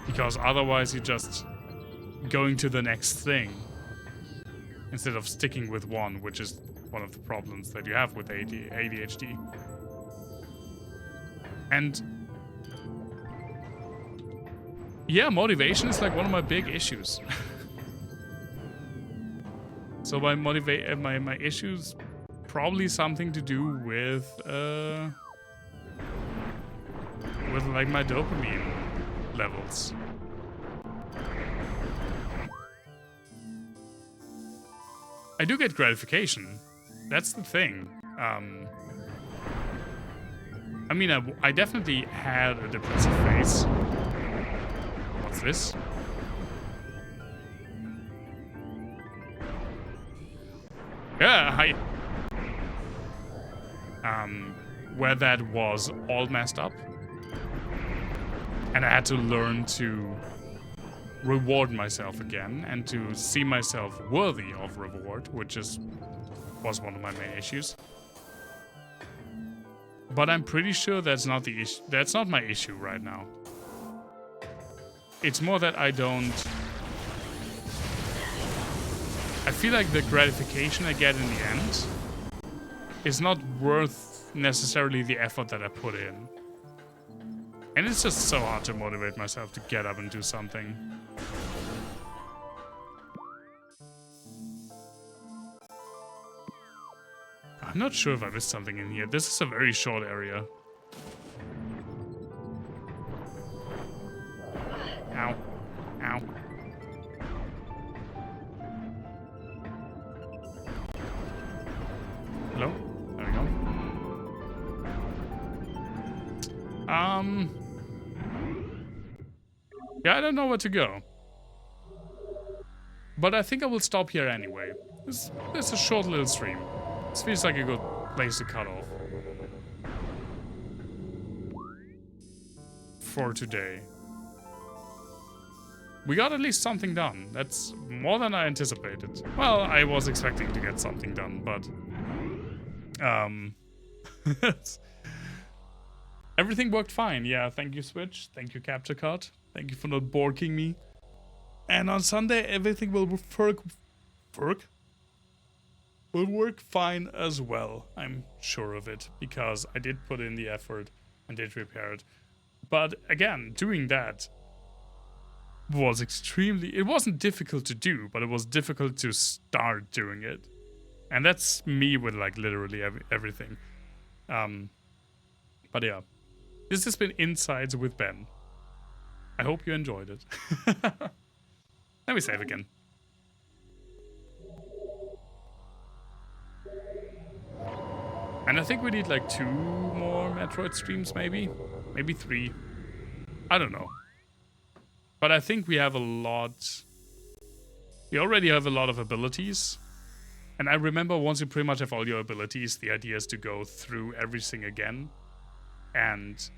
Because otherwise you're just going to the next thing instead of sticking with one, which is one of the problems that you have with ADHD. And yeah, motivation is like one of my big issues. So my issues probably something to do with like my dopamine levels. I do get gratification. That's the thing. I mean, I definitely had a depressive phase. What's this? Yeah, hi. Where that was all messed up. And I had to learn to reward myself again and to see myself worthy of reward, which was one of my main issues. But I'm pretty sure that's not the issue. That's not my issue right now. It's more that I feel like the gratification I get in the end is not worth necessarily the effort that I put in. And it's just so hard to motivate myself to get up and do something. I'm not sure if I missed something in here. This is a very short area. Ow. Ow. Yeah, I don't know where to go. But I think I will stop here anyway. This is a short little stream. This feels like a good place to cut off. For today. We got at least something done. That's more than I anticipated. Well, I was expecting to get something done, but... everything worked fine. Yeah, thank you, Switch. Thank you, Capture Card. Thank you for not borking me. And on Sunday, everything will work fine as well. I'm sure of it, because I did put in the effort and did repair it. But again, doing that was extremely... It wasn't difficult to do, but it was difficult to start doing it. And that's me with like literally everything. But yeah. This has been Insides with Ben. I hope you enjoyed it. Let me save again. And I think we need like 2 more Metroid streams, maybe? Maybe 3. I don't know. But I think we have a lot... We already have a lot of abilities. And I remember once you pretty much have all your abilities, the idea is to go through everything again and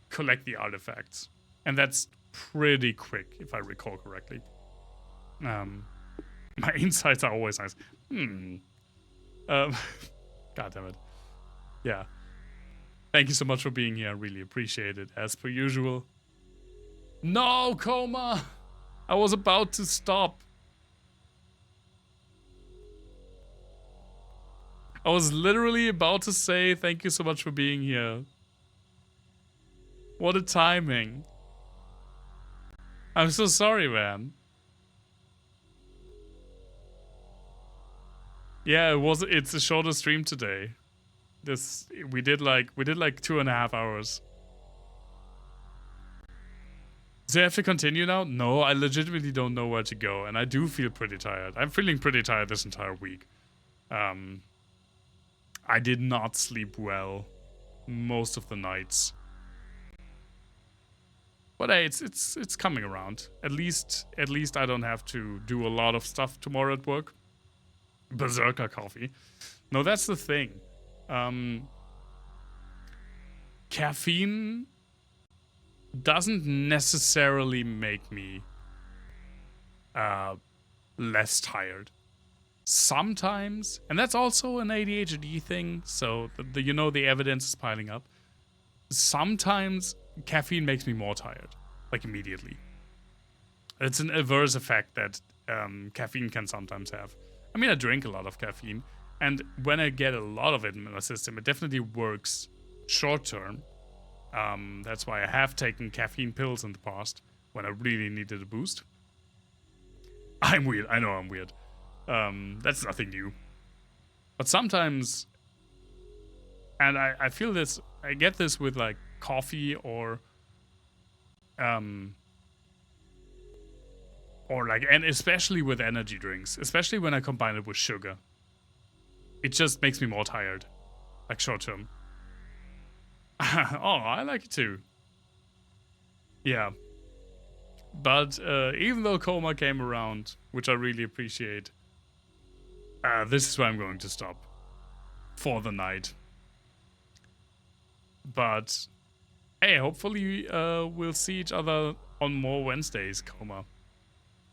collect the artifacts. And that's pretty quick, if I recall correctly. My insights are always nice. God damn it. Yeah. Thank you so much for being here. I really appreciate it, as per usual. No, Coma! I was about to stop. I was literally about to say thank you so much for being here. What a timing. I'm so sorry, man. Yeah, it's a shorter stream today. We did like 2.5 hours. Do I have to continue now? No, I legitimately don't know where to go, and I do feel pretty tired. I'm feeling pretty tired this entire week. I did not sleep well most of the nights. But hey, it's coming around. At least I don't have to do a lot of stuff tomorrow at work. Berserker coffee. No, that's the thing. Caffeine doesn't necessarily make me less tired. Sometimes, and that's also an ADHD thing, so the evidence is piling up. Sometimes caffeine makes me more tired, like immediately. It's an adverse effect that caffeine can sometimes have. I mean, I drink a lot of caffeine, and when I get a lot of it in my system, it definitely works short term. That's why I have taken caffeine pills in the past when I really needed a boost. I'm weird. I know I'm weird. That's nothing new. But sometimes, and I feel this, I get this with like coffee or like, and especially with energy drinks, especially when I combine it with sugar. It just makes me more tired, like short term. Oh, I like it too. Yeah. But even though Coma came around, which I really appreciate, this is where I'm going to stop for the night. But hey, hopefully we'll see each other on more Wednesdays, Coma.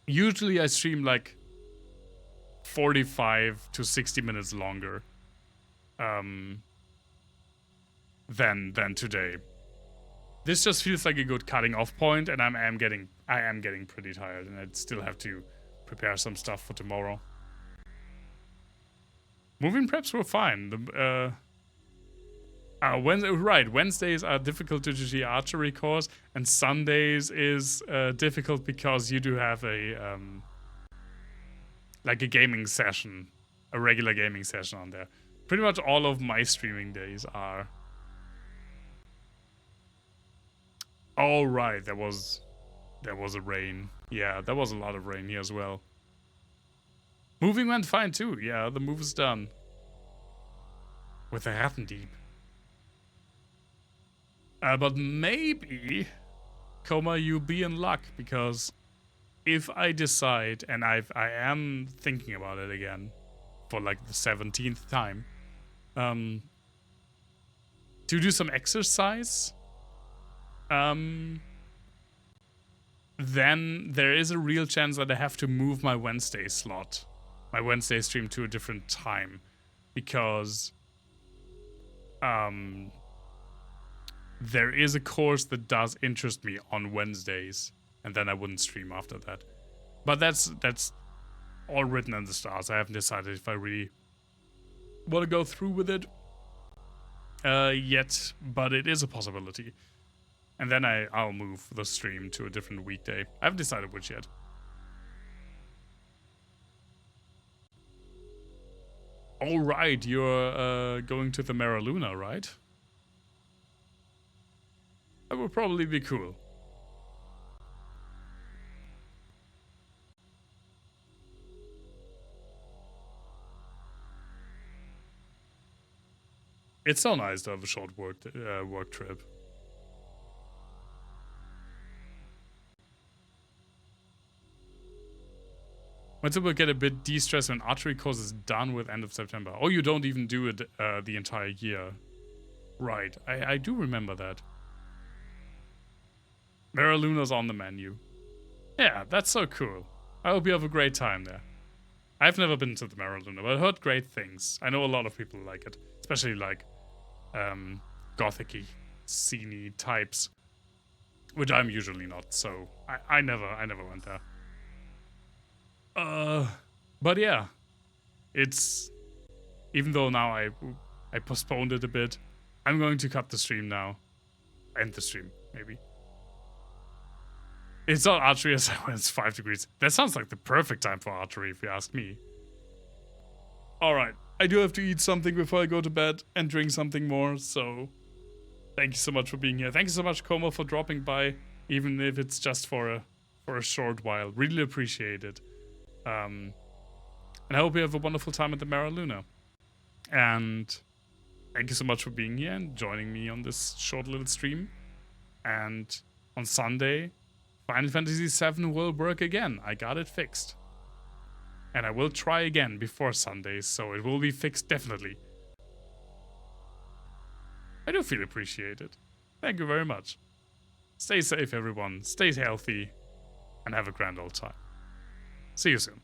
Usually I stream like 45 to 60 minutes longer than today. This just feels like a good cutting off point, and I am getting pretty tired, and I still have to prepare some stuff for tomorrow. Moving preps were fine. Wednesdays are difficult due to the archery course, and Sundays is difficult because you do have a like a gaming session, a regular gaming session on there. Pretty much all of my streaming days are. Oh right, there was a rain. Yeah, there was a lot of rain here as well. Moving went fine too. Yeah, the move is done. With the Rattendieb. But maybe, Coma, you'll be in luck, because if I decide, and I am thinking about it again for like the 17th time, to do some exercise, then there is a real chance that I have to move my Wednesday slot, my Wednesday stream, to a different time, because there is a course that does interest me on Wednesdays, and then I wouldn't stream after that. But that's all written in the stars. I haven't decided if I really want to go through with it yet, but it is a possibility. And then I'll move the stream to a different weekday. I haven't decided which yet. All right, you're going to the Mera Luna, right? That would probably be cool. It's so nice to have a short work trip. Once it will get a bit de-stressed when archery course is done with end of September. Oh, you don't even do it the entire year. Right, I do remember that. Mera Luna's on the menu. Yeah, that's so cool. I hope you have a great time there. I've never been to the Mera Luna, but I heard great things. I know a lot of people like it, especially like gothic-y, scene-y types, which I'm usually not. So I never went there. But yeah, it's, even though now I postponed it a bit, I'm going to cut the stream now. End the stream, maybe. It's not archery as when it's 5 degrees. That sounds like the perfect time for archery, if you ask me. Alright, I do have to eat something before I go to bed and drink something more, so thank you so much for being here. Thank you so much, Como, for dropping by, even if it's just for a short while. Really appreciate it. And I hope you have a wonderful time at the Mera Luna. And thank you so much for being here and joining me on this short little stream. And on Sunday, Final Fantasy VII will work again. I got it fixed. And I will try again before Sunday, so it will be fixed definitely. I do feel appreciated. Thank you very much. Stay safe, everyone. Stay healthy. And have a grand old time. See you soon.